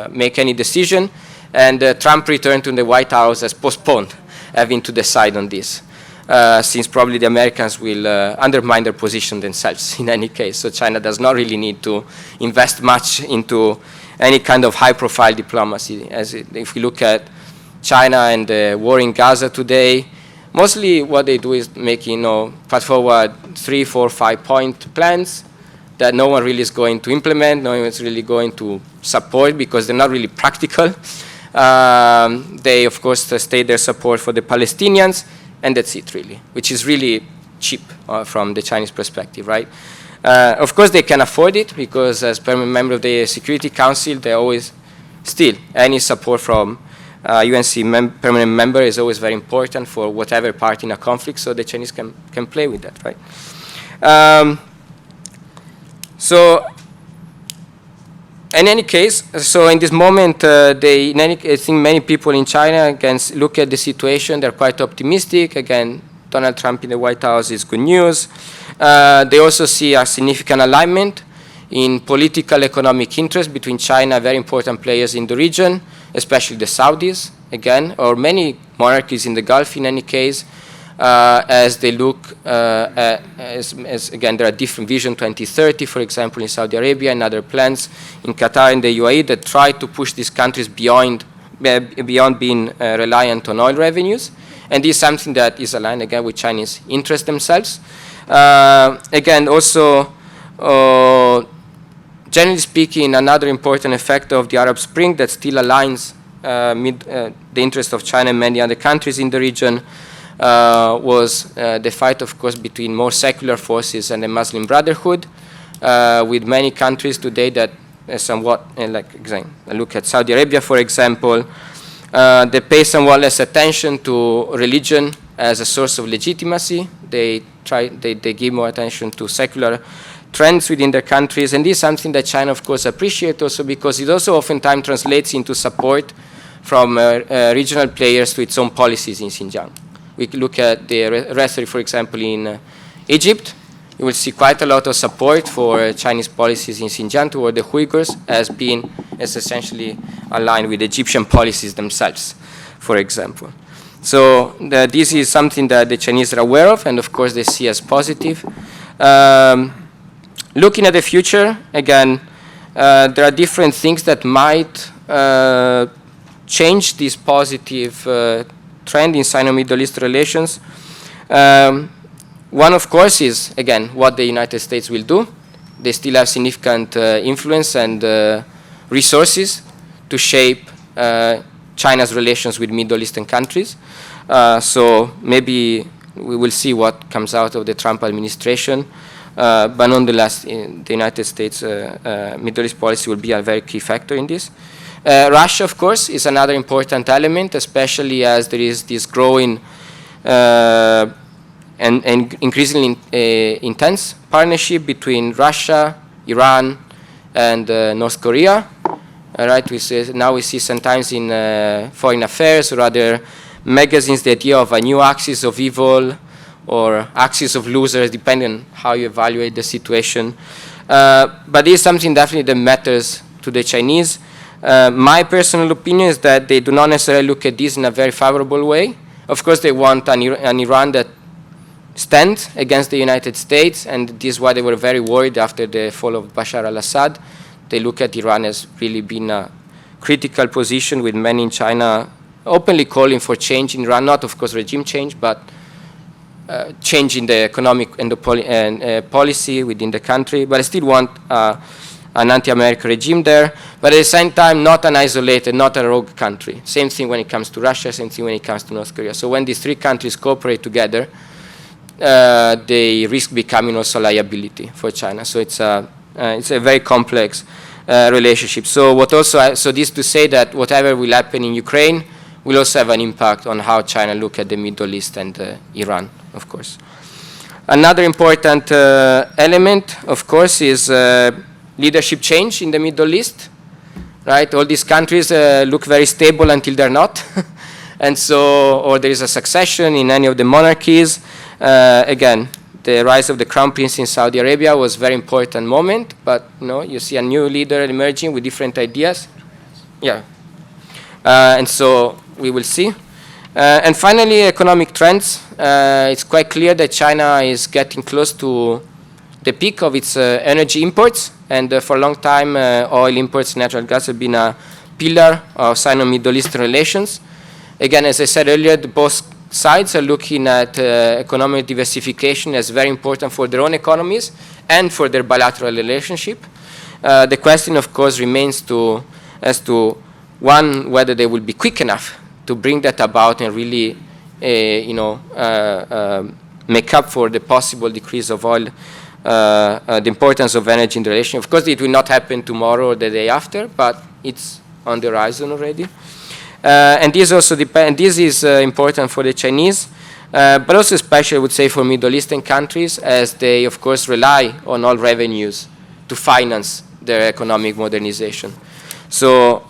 make any decision, and Trump return to the White House has postponed having to decide on this, since probably the Americans will undermine their position themselves in any case. So China does not really need to invest much into any kind of high-profile diplomacy. If we look at China and the war in Gaza today, mostly what they do is making, put forward 3, 4, 5-point plans that no one really is going to implement, no one is really going to support because they're not really practical. They, of course, state their support for the Palestinians, and that's it, really, which is really cheap from the Chinese perspective, right? Of course, they can afford it because, as permanent member of the Security Council, they always still any support from UNC permanent member is always very important for whatever party in a conflict, so the Chinese can play with that, right? So, in any case, so in this moment, I think many people in China can look at the situation. They're quite optimistic. Again, Donald Trump in the White House is good news. They also see a significant alignment in political economic interest between China, very important players in the region, especially the Saudis, again, or many monarchies in the Gulf in any case, as they look, again, there are different Vision 2030, for example, in Saudi Arabia and other plans in Qatar and the UAE that try to push these countries beyond being reliant on oil revenues. And this is something that is aligned, again, with Chinese interests themselves. Again, also, generally speaking, another important effect of the Arab Spring that still aligns the interests of China and many other countries in the region was the fight, of course, between more secular forces and the Muslim Brotherhood, with many countries today that somewhat, look at Saudi Arabia, for example, they pay somewhat less attention to religion as a source of legitimacy. They give more attention to secular trends within their countries, and this is something that China, of course, appreciates also because it also oftentimes translates into support from regional players to its own policies in Xinjiang. We look at the rhetoric, for example, in Egypt. You will see quite a lot of support for Chinese policies in Xinjiang toward the Uyghurs as essentially aligned with Egyptian policies themselves, for example. So this is something that the Chinese are aware of, and of course they see as positive. Looking at the future, again, there are different things that might change this positive trend in Sino-Middle East relations. One, of course, is, again, what the United States will do. They still have significant influence and resources to shape China's relations with Middle Eastern countries. So maybe we will see what comes out of the Trump administration. But nonetheless, the United States Middle East policy will be a very key factor in this. Russia, of course, is another important element, especially as there is this growing and increasingly intense partnership between Russia, Iran, and North Korea. Right? Now we see sometimes in foreign affairs or other magazines the idea of a new axis of evil or axis of losers, depending on how you evaluate the situation. But this is something definitely that matters to the Chinese. My personal opinion is that they do not necessarily look at this in a very favorable way. Of course, they want an Iran that stands against the United States, and this is why they were very worried after the fall of Bashar al-Assad. They look at Iran as really being a critical position, with many in China openly calling for change in Iran, not, of course, regime change, but change in the economic and the policy within the country. But I still want an anti-American regime there, but at the same time, not an isolated, not a rogue country. Same thing when it comes to Russia, same thing when it comes to North Korea. So when these three countries cooperate together, they risk becoming also a liability for China. So it's a very complex relationship. So this to say that whatever will happen in Ukraine will also have an impact on how China look at the Middle East and Iran, of course. Another important element, of course, is leadership change in the Middle East. right? All these countries look very stable until they're not. And so, or there is a succession in any of the monarchies. Again, the rise of the crown prince in Saudi Arabia was a very important moment, but you see a new leader emerging with different ideas. Yeah. And so we will see. And finally, economic trends. It's quite clear that China is getting close to the peak of its energy imports, and for a long time, oil imports, natural gas have been a pillar of Sino-Middle Eastern relations. Again, as I said earlier, both sides are looking at economic diversification as very important for their own economies and for their bilateral relationship. The question, of course, remains as to one, whether they will be quick enough to bring that about and really, make up for the possible decrease of oil, the importance of energy in the relation. Of course, it will not happen tomorrow or the day after, but it's on the horizon already. And this also this is important for the Chinese, but also especially, I would say, for Middle Eastern countries, as they, of course, rely on oil revenues to finance their economic modernization. So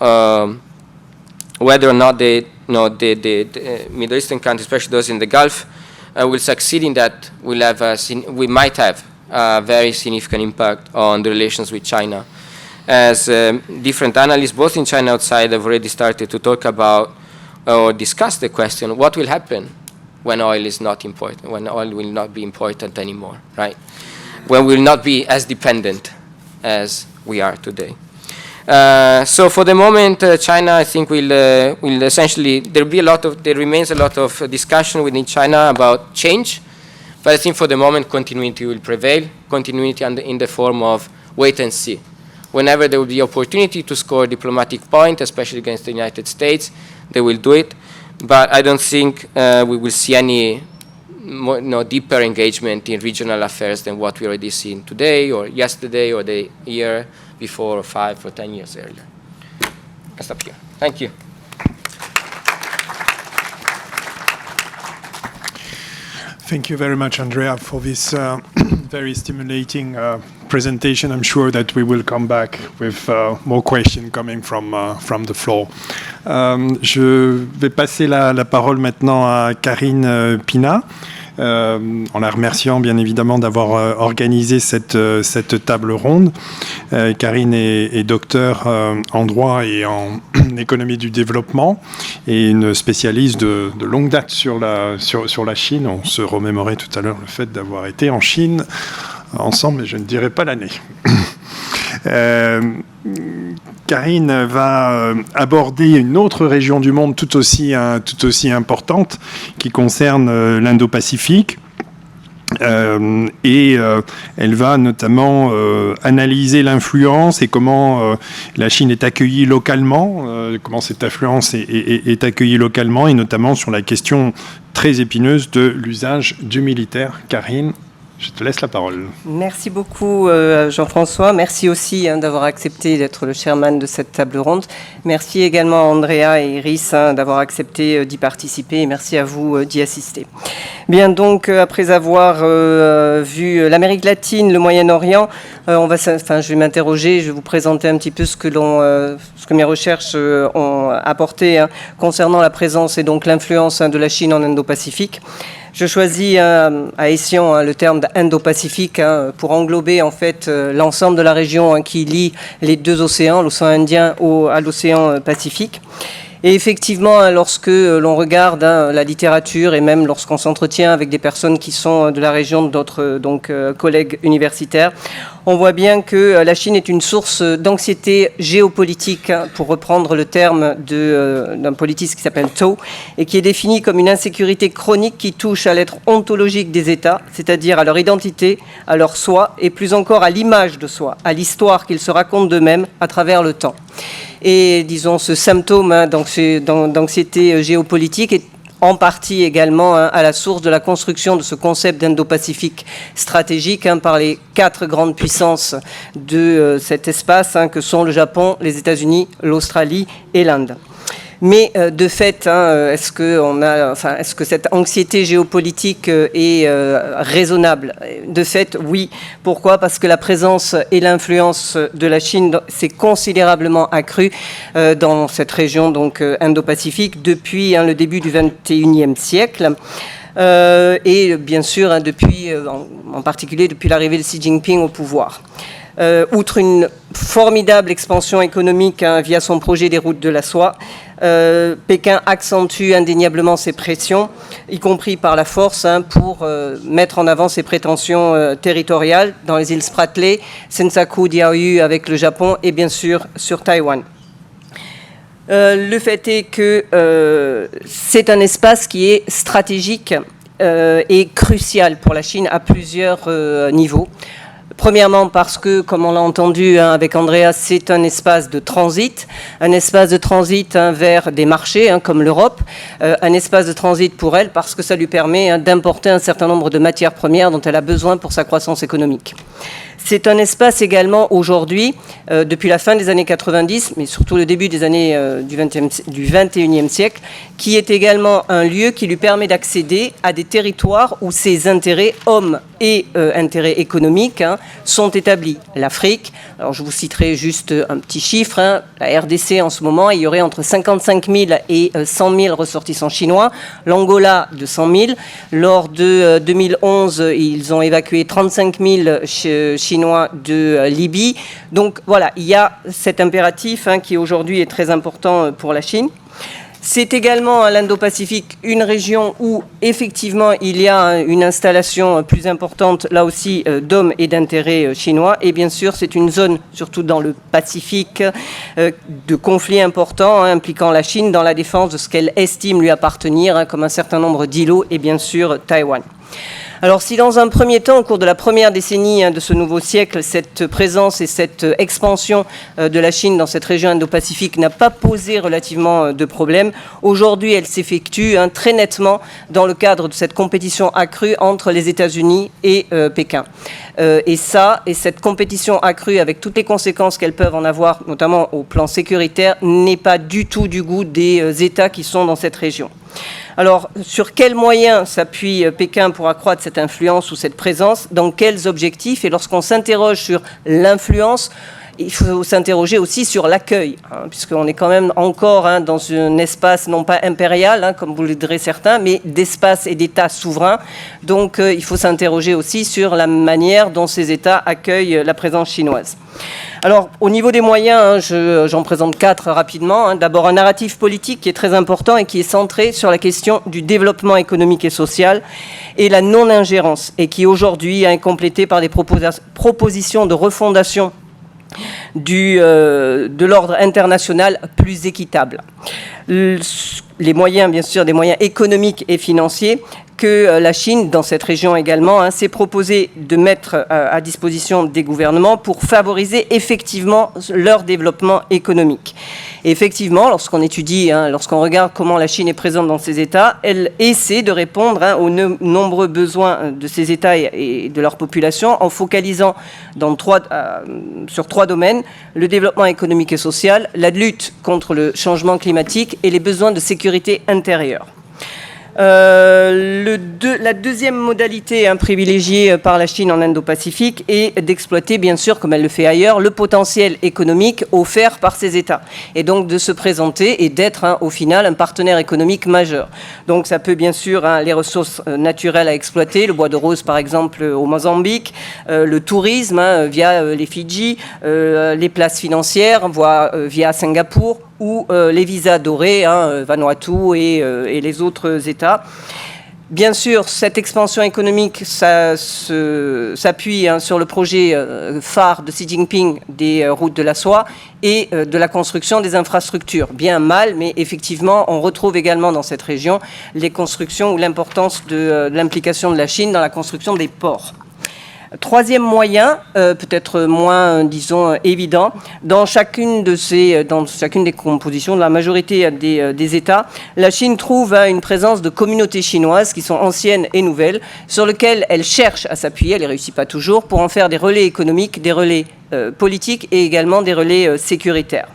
whether or not the Middle Eastern countries, especially those in the Gulf, will succeed in that, we might have a very significant impact on the relations with China. As different analysts, both in China and outside, have already started to talk about or discuss the question, what will happen when oil is not important, when oil will not be important anymore, right? When we will not be as dependent as we are today. So for the moment, China, I think, will essentially, there remains a lot of discussion within China about change, but I think for the moment, continuity will prevail, continuity in the form of wait and see. Whenever there will be opportunity to score a diplomatic point, especially against the United States, they will do it. But I don't think we will see any deeper engagement in regional affairs than what we already seen today or yesterday or the year before or 5 or 10 years earlier. I'll stop here. Thank you. Thank you very much, Andrea, for this very stimulating presentation. I'm sure that we will come back with more questions coming from the floor. Je vais passer la parole maintenant à Karine Pina, en la remerciant bien évidemment d'avoir organisé cette table ronde. Karine est docteure en droit et en économie du développement et une spécialiste de longue date sur la Chine. On se remémorait tout à l'heure le fait d'avoir été en Chine ensemble, mais je ne dirai pas l'année. Karine va aborder une autre région du monde tout aussi importante qui concerne l'Indo-Pacifique. Et elle va notamment analyser l'influence et comment la Chine est accueillie localement, comment cette influence est accueillie localement, et notamment sur la question très épineuse de l'usage du militaire. Karine, je te laisse la parole. Merci beaucoup Jean-François. Merci aussi d'avoir accepté d'être le chairman de cette table ronde. Merci également à Andrea et Iris d'avoir accepté d'y participer, et merci à vous d'y assister. Bien, donc après avoir vu l'Amérique latine, le Moyen-Orient, je vais m'interroger, je vais vous présenter un petit peu ce que mes recherches ont apporté concernant la présence et donc l'influence de la Chine en Indo-Pacifique. Je choisis à escient le terme d'Indo-Pacifique pour englober en fait l'ensemble de la région qui lie les deux océans, l'océan Indien à l'océan Pacifique. Et effectivement, lorsque l'on regarde la littérature et même lorsqu'on s'entretient avec des personnes qui sont de la région, d'autres collègues universitaires, on voit bien que la Chine est une source d'anxiété géopolitique, pour reprendre le terme d'un politiste qui s'appelle Zhou, et qui est défini comme une insécurité chronique qui touche à l'être ontologique des États, c'est-à-dire à leur identité, à leur soi, et plus encore à l'image de soi, à l'histoire qu'ils se racontent d'eux-mêmes à travers le temps. Et disons, ce symptôme d'anxiété géopolitique est en partie également à la source de la construction de ce concept d'Indo-Pacifique stratégique par les 4 grandes puissances de cet espace que sont le Japon, les États-Unis, l'Australie et l'Inde. Mais de fait, est-ce que cette anxiété géopolitique est raisonnable? De fait, oui. Pourquoi? Parce que la présence et l'influence de la Chine s'est considérablement accrue dans cette région donc Indo-Pacifique depuis le début du XXIe siècle. Et bien sûr, en particulier depuis l'arrivée de Xi Jinping au pouvoir. Outre une formidable expansion économique via son projet des routes de la soie, Pékin accentue indéniablement ses pressions, y compris par la force, pour mettre en avant ses prétentions territoriales dans les îles Spratly, Senkaku, Diaoyu avec le Japon et bien sûr sur Taïwan. Le fait est que c'est un espace qui est stratégique et crucial pour la Chine à plusieurs niveaux. Premièrement parce que, comme on l'a entendu avec Andrea, c'est un espace de transit vers des marchés comme l'Europe, un espace de transit pour elle parce que ça lui permet d'importer un certain nombre de matières premières dont elle a besoin pour sa croissance économique. C'est un espace également aujourd'hui, depuis la fin des années 90, mais surtout le début des années du 21e siècle, qui est également un lieu qui lui permet d'accéder à des territoires où ses intérêts, hommes et intérêts économiques, sont établis. L'Afrique, alors je vous citerai juste un petit chiffre, la RDC en ce moment, il y aurait entre 55 000 et 100 000 ressortissants chinois, l'Angola de 100 000, lors de 2011, ils ont évacué 35 000 Chinois de Libye. Donc voilà, il y a cet impératif qui aujourd'hui est très important pour la Chine. C'est également l'Indo-Pacifique, une région où effectivement il y a une installation plus importante, là aussi, d'hommes et d'intérêts chinois. Et bien sûr, c'est une zone, surtout dans le Pacifique, de conflits importants impliquant la Chine dans la défense de ce qu'elle estime lui appartenir, comme un certain nombre d'îlots et bien sûr Taïwan. Alors si dans un premier temps, au cours de la première décennie de ce nouveau siècle, cette présence et cette expansion de la Chine dans cette région Indo-Pacifique n'a pas posé relativement de problèmes, aujourd'hui elle s'effectue très nettement dans le cadre de cette compétition accrue entre les États-Unis et Pékin. Et cette compétition accrue avec toutes les conséquences qu'elles peuvent en avoir, notamment au plan sécuritaire, n'est pas du tout du goût des États qui sont dans cette région. Alors, sur quels moyens s'appuie Pékin pour accroître cette influence ou cette présence? Dans quels objectifs? Et lorsqu'on s'interroge sur l'influence, il faut s'interroger aussi sur l'accueil, puisqu'on est quand même encore dans un espace non pas impérial, comme vous le direz certains, mais d'espace et d'États souverains. Donc, il faut s'interroger aussi sur la manière dont ces États accueillent la présence chinoise. Alors, au niveau des moyens, j'en présente 4 rapidement. D'abord, un narratif politique qui est très important et qui est centré sur la question du développement économique et social et la non-ingérence, et qui aujourd'hui est complété par des propositions de refondation de l'ordre international plus équitable. Les moyens, bien sûr, des moyens économiques et financiers que la Chine, dans cette région également, s'est proposé de mettre à disposition des gouvernements pour favoriser effectivement leur développement économique. Et effectivement, lorsqu'on étudie, lorsqu'on regarde comment la Chine est présente dans ces États, elle essaie de répondre aux nombreux besoins de ces États et de leur population en focalisant sur 3 domaines: le développement économique et social, la lutte contre le changement climatique et les besoins de sécurité intérieure. La deuxième modalité privilégiée par la Chine en Indo-Pacifique est d'exploiter, bien sûr, comme elle le fait ailleurs, le potentiel économique offert par ces États, et donc de se présenter et d'être au final un partenaire économique majeur. Donc ça peut bien sûr les ressources naturelles à exploiter, le bois de rose par exemple au Mozambique, le tourisme via les Fidji, les places financières via Singapour, ou les visas dorés, Vanuatu et les autres États. Bien sûr, cette expansion économique s'appuie sur le projet phare de Xi Jinping des routes de la soie et de la construction des infrastructures. Bien mal, mais effectivement, on retrouve également dans cette région les constructions ou l'importance de l'implication de la Chine dans la construction des ports. Troisième moyen, peut-être moins, disons, évident, dans chacune des compositions de la majorité des États, la Chine trouve une présence de communautés chinoises qui sont anciennes et nouvelles, sur lesquelles elle cherche à s'appuyer, elle n'y réussit pas toujours, pour en faire des relais économiques, des relais politiques et également des relais sécuritaires.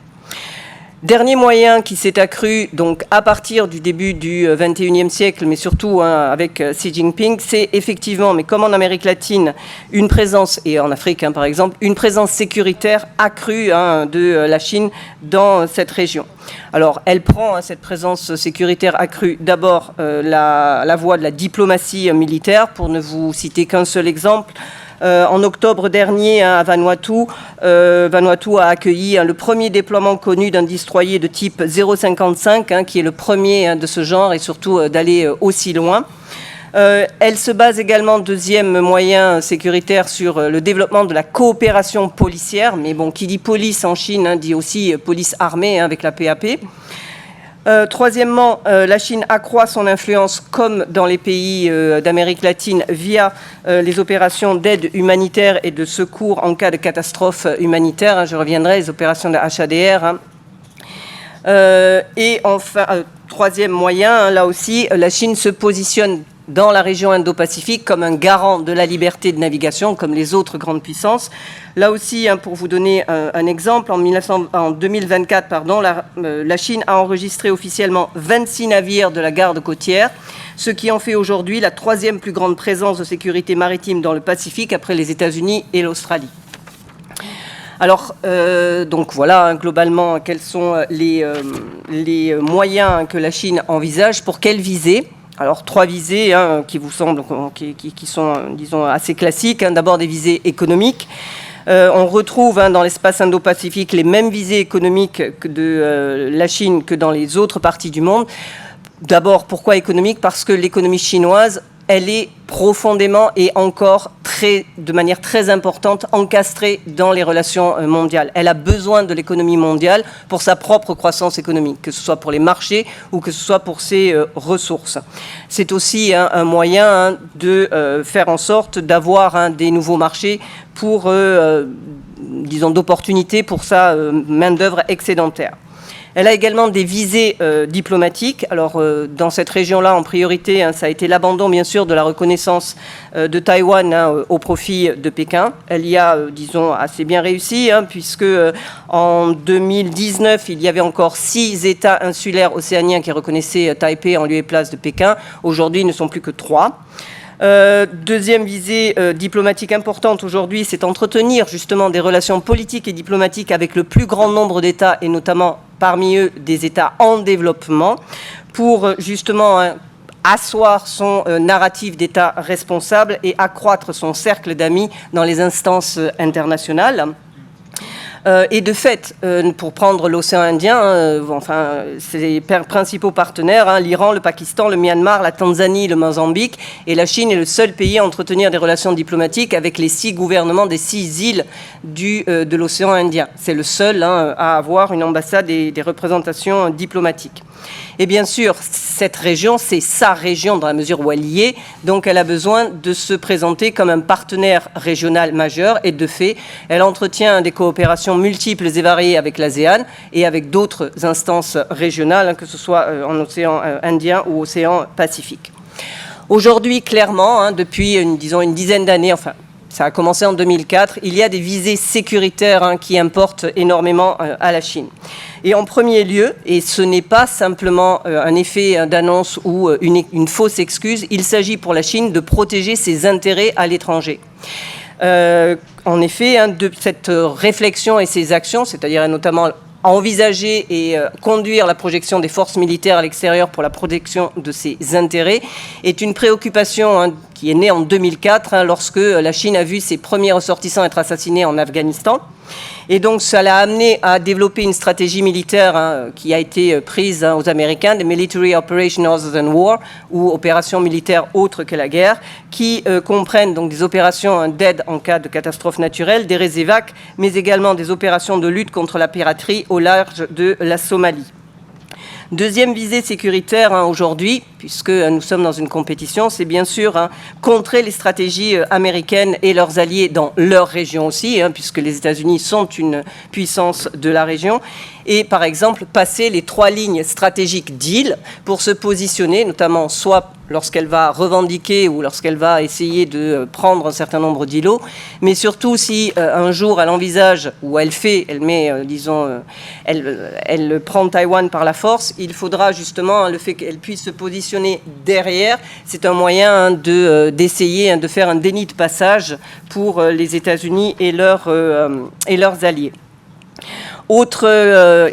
Dernier moyen qui s'est accru donc à partir du début du XXIe siècle, mais surtout avec Xi Jinping, c'est effectivement, mais comme en Amérique latine, une présence, et en Afrique par exemple, une présence sécuritaire accrue de la Chine dans cette région. Alors, elle prend cette présence sécuritaire accrue, d'abord la voie de la diplomatie militaire, pour ne vous citer qu'un seul exemple. En octobre dernier, à Vanuatu, Vanuatu a accueilli le premier déploiement connu d'un destroyer de type 055, qui est le premier de ce genre et surtout d'aller aussi loin. Elle se base également, deuxième moyen sécuritaire, sur le développement de la coopération policière. Mais bon, qui dit police en Chine dit aussi police armée avec la PAP. Troisièmement, la Chine accroît son influence, comme dans les pays d'Amérique latine, via les opérations d'aide humanitaire et de secours en cas de catastrophe humanitaire. Je reviendrai, les opérations de HADR. Et enfin, troisième moyen, là aussi, la Chine se positionne dans la région Indo-Pacifique comme un garant de la liberté de navigation, comme les autres grandes puissances. Là aussi, pour vous donner un exemple, en 2024, la Chine a enregistré officiellement 26 navires de la garde côtière, ce qui en fait aujourd'hui la troisième plus grande présence de sécurité maritime dans le Pacifique après les États-Unis et l'Australie. Alors, donc voilà, globalement, quels sont les moyens que la Chine envisage, pour quelle visée ? Alors, trois visées qui vous semblent, qui sont, disons, assez classiques. D'abord, des visées économiques. On retrouve dans l'espace Indo-Pacifique les mêmes visées économiques que de la Chine que dans les autres parties du monde. D'abord, pourquoi économique ? Parce que l'économie chinoise, elle est profondément et encore de manière très importante encastrée dans les relations mondiales. Elle a besoin de l'économie mondiale pour sa propre croissance économique, que ce soit pour les marchés ou que ce soit pour ses ressources. C'est aussi un moyen de faire en sorte d'avoir des nouveaux marchés pour, disons, d'opportunités pour sa main-d'œuvre excédentaire. Elle a également des visées diplomatiques. Alors, dans cette région-là, en priorité, ça a été l'abandon, bien sûr, de la reconnaissance de Taïwan au profit de Pékin. Elle y a, disons, assez bien réussi, puisque en 2019, il y avait encore 6 États insulaires océaniens qui reconnaissaient Taipei en lieu et place de Pékin. Aujourd'hui, ils ne sont plus que 3. Deuxième visée diplomatique importante aujourd'hui, c'est entretenir justement des relations politiques et diplomatiques avec le plus grand nombre d'États, et notamment parmi eux des États en développement, pour justement asseoir son narratif d'État responsable et accroître son cercle d'amis dans les instances internationales. Et de fait, pour prendre l'océan Indien, ses principaux partenaires, l'Iran, le Pakistan, le Myanmar, la Tanzanie, le Mozambique, et la Chine est le seul pays à entretenir des relations diplomatiques avec les 6 gouvernements des 6 îles de l'océan Indien. C'est le seul à avoir une ambassade et des représentations diplomatiques. Et bien sûr, cette région, c'est sa région dans la mesure où elle y est, donc elle a besoin de se présenter comme un partenaire régional majeur, et de fait, elle entretient des coopérations multiples et variées avec l'ASEAN et avec d'autres instances régionales, que ce soit en océan Indien ou océan Pacifique. Aujourd'hui, clairement, depuis une dizaine d'années, ça a commencé en 2004, il y a des visées sécuritaires qui importent énormément à la Chine. Et en premier lieu, et ce n'est pas simplement un effet d'annonce ou une fausse excuse, il s'agit pour la Chine de protéger ses intérêts à l'étranger. En effet, de cette réflexion et ses actions, c'est-à-dire notamment envisager et conduire la projection des forces militaires à l'extérieur pour la protection de ses intérêts, est une préoccupation qui est née en 2004, lorsque la Chine a vu ses premiers ressortissants être assassinés en Afghanistan. Et donc, ça l'a amené à développer une stratégie militaire qui a été prise aux Américains, des Military Operations Other Than War, ou opérations militaires autres que la guerre, qui comprennent donc des opérations d'aide en cas de catastrophe naturelle, des résévacs, mais également des opérations de lutte contre la piraterie au large de la Somalie. Deuxième visée sécuritaire aujourd'hui, puisque nous sommes dans une compétition, c'est bien sûr contrer les stratégies américaines et leurs alliés dans leur région aussi, puisque les États-Unis sont une puissance de la région. et par exemple passer les 3 lignes stratégiques d'île pour se positionner, notamment soit lorsqu'elle va revendiquer ou lorsqu'elle va essayer de prendre un certain nombre d'îlots, mais surtout si un jour elle envisage ou elle prend Taïwan par la force, il faudra justement le fait qu'elle puisse se positionner derrière. C'est un moyen d'essayer de faire un déni de passage pour les États-Unis et leurs alliés. Le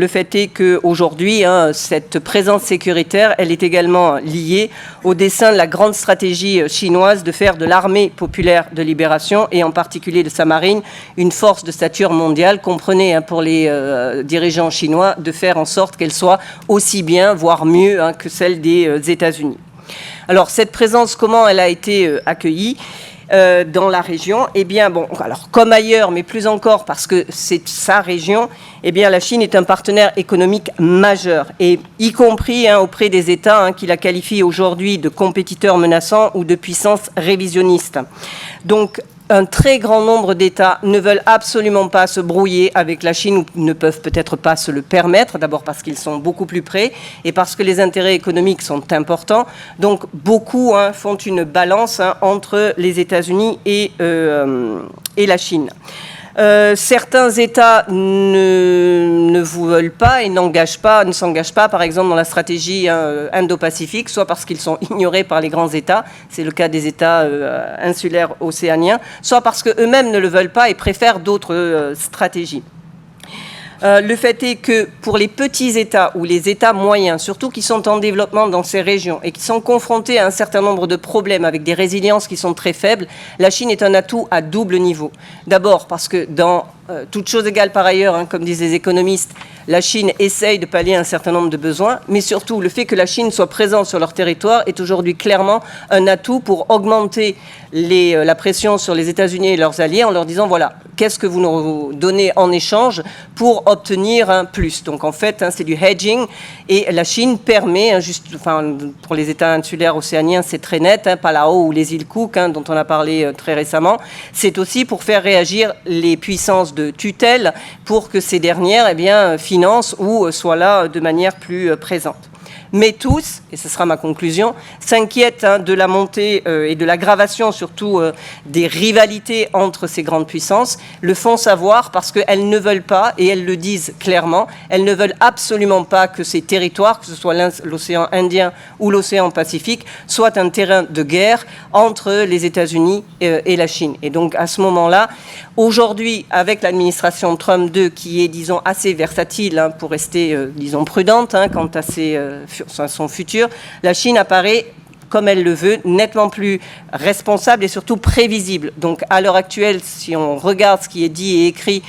fait est qu'aujourd'hui, cette présence sécuritaire, elle est également liée au dessein de la grande stratégie chinoise de faire de l'armée populaire de libération, et en particulier de sa marine, une force de stature mondiale. Comprenez, pour les dirigeants chinois, de faire en sorte qu'elle soit aussi bien, voire mieux, que celle des États-Unis. Alors, cette présence, comment elle a été accueillie dans la région? Alors comme ailleurs, mais plus encore parce que c'est sa région, la Chine est un partenaire économique majeur, et y compris auprès des États qui la qualifient aujourd'hui de compétiteurs menaçants ou de puissance révisionniste. Donc, un très grand nombre d'États ne veulent absolument pas se brouiller avec la Chine, ou ne peuvent peut-être pas se le permettre, d'abord parce qu'ils sont beaucoup plus près et parce que les intérêts économiques sont importants. Donc beaucoup font une balance entre les États-Unis et la Chine. Certains États ne vous veulent pas et ne s'engagent pas, par exemple, dans la stratégie Indo-Pacifique, soit parce qu'ils sont ignorés par les grands États, c'est le cas des États insulaires océaniens, soit parce qu'eux-mêmes ne le veulent pas et préfèrent d'autres stratégies. Le fait est que pour les petits États ou les États moyens, surtout qui sont en développement dans ces régions et qui sont confrontés à un certain nombre de problèmes avec des résiliences qui sont très faibles, la Chine est un atout à double niveau. D'abord parce que dans toutes choses égales par ailleurs, comme disent les économistes, la Chine essaye de pallier un certain nombre de besoins, mais surtout le fait que la Chine soit présente sur leur territoire est aujourd'hui clairement un atout pour augmenter la pression sur les États-Unis et leurs alliés en leur disant voilà, qu'est-ce que vous nous donnez en échange pour obtenir un plus. Donc en fait, c'est du hedging, et la Chine permet, pour les États insulaires océaniens, c'est très net, Palau ou les îles Cook, dont on a parlé très récemment, c'est aussi pour faire réagir les puissances de tutelle pour que ces dernières financent ou soient là de manière plus présente. Mais tous, et ce sera ma conclusion, s'inquiètent de la montée et de l'aggravation surtout des rivalités entre ces grandes puissances, le font savoir parce qu'elles ne veulent pas, et elles le disent clairement, elles ne veulent absolument pas que ces territoires, que ce soit l'océan Indien ou l'océan Pacifique, soient un terrain de guerre entre les États-Unis et la Chine. Et donc à ce moment-là, aujourd'hui, avec l'administration Trump 2, qui est, disons, assez versatile pour rester, disons, prudente quant à son futur, la Chine apparaît, comme elle le veut, nettement plus responsable et surtout prévisible. Donc, à l'heure actuelle, si on regarde ce qui est dit et écrit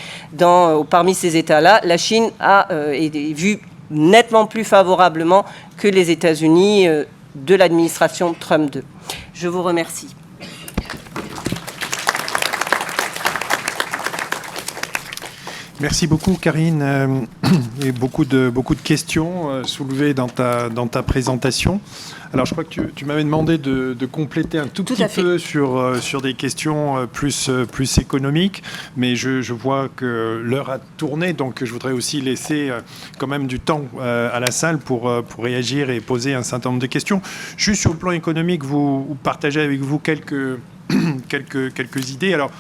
parmi ces États-là, la Chine est vue nettement plus favorablement que les États-Unis de l'administration Trump 2. Je vous remercie. Merci beaucoup, Karine, et beaucoup de questions soulevées dans ta présentation. Alors, je crois que tu m'avais demandé de compléter un tout petit peu sur des questions plus économiques, mais je vois que l'heure a tourné, donc je voudrais aussi laisser quand même du temps à la salle pour réagir et poser un certain nombre de questions. Juste sur le plan économique, vous partagez avec vous quelques idées. Alors,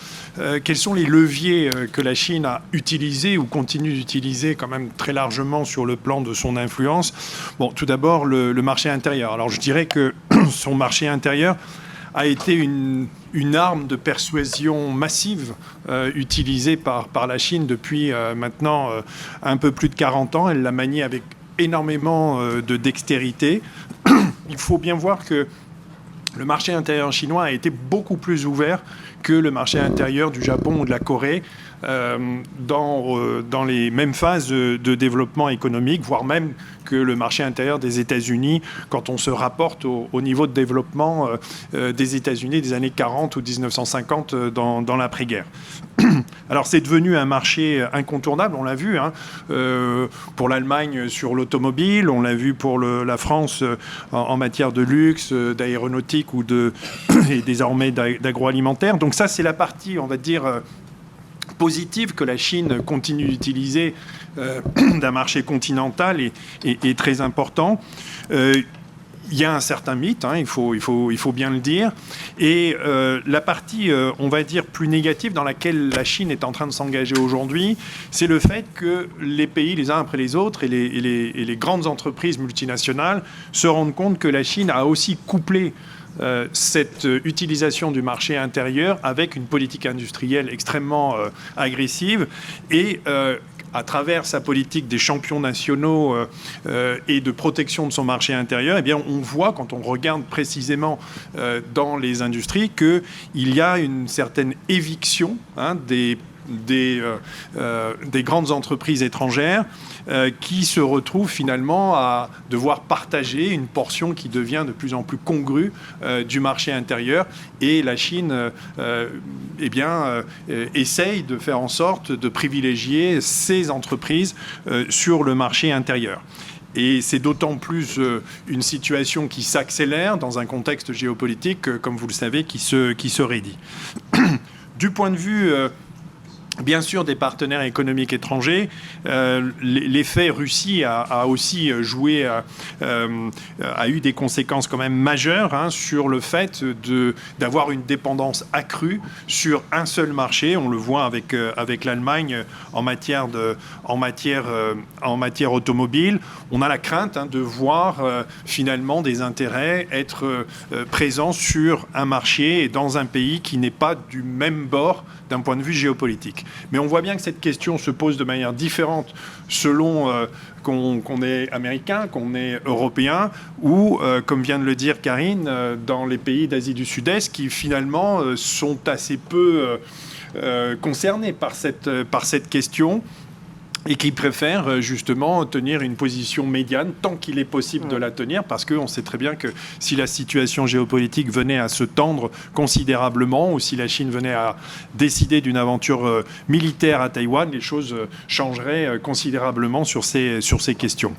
quels sont les leviers que la Chine a utilisés ou continue d'utiliser quand même très largement sur le plan de son influence? Bon, tout d'abord, le marché intérieur. Alors, je dirais que son marché intérieur a été une arme de persuasion massive utilisée par la Chine depuis maintenant un peu plus de 40 ans. Elle l'a maniée avec énormément de dextérité. Il faut bien voir que le marché intérieur chinois a été beaucoup plus ouvert que le marché intérieur du Japon ou de la Corée dans les mêmes phases de développement économique, voire même que le marché intérieur des États-Unis, quand on se rapporte au niveau de développement des États-Unis des années 40 ou 1950 dans l'après-guerre. Alors c'est devenu un marché incontournable, on l'a vu, pour l'Allemagne sur l'automobile, on l'a vu pour la France en matière de luxe, d'aéronautique et désormais d'agroalimentaire. Donc ça, c'est la partie, on va dire, positive que la Chine continue d'utiliser d'un marché continental est très important. Il y a un certain mythe, il faut bien le dire. Et la partie, on va dire, plus négative dans laquelle la Chine est en train de s'engager aujourd'hui, c'est le fait que les pays, les uns après les autres, et les grandes entreprises multinationales se rendent compte que la Chine a aussi couplé cette utilisation du marché intérieur avec une politique industrielle extrêmement agressive et à travers sa politique des champions nationaux et de protection de son marché intérieur, eh bien, on voit, quand on regarde précisément dans les industries, qu'il y a une certaine éviction des grandes entreprises étrangères qui se retrouvent finalement à devoir partager une portion qui devient de plus en plus congrue du marché intérieur. Et la Chine essaye de faire en sorte de privilégier ces entreprises sur le marché intérieur. Et c'est d'autant plus une situation qui s'accélère dans un contexte géopolitique, comme vous le savez, qui se raidit. Du point de vue bien sûr des partenaires économiques étrangers, l'effet Russie a aussi joué, a eu des conséquences quand même majeures sur le fait d'avoir une dépendance accrue sur un seul marché. On le voit avec l'Allemagne en matière automobile. On a la crainte de voir finalement des intérêts être présents sur un marché et dans un pays qui n'est pas du même bord d'un point de vue géopolitique. Mais on voit bien que cette question se pose de manière différente selon qu'on est américain, qu'on est européen, ou, comme vient de le dire Karine, dans les pays d'Asie du Sud-Est, qui finalement sont assez peu concernés par cette question, et qui préfèrent justement tenir une position médiane tant qu'il est possible de la tenir, parce qu'on sait très bien que si la situation géopolitique venait à se tendre considérablement, ou si la Chine venait à décider d'une aventure militaire à Taïwan, les choses changeraient considérablement sur ces questions.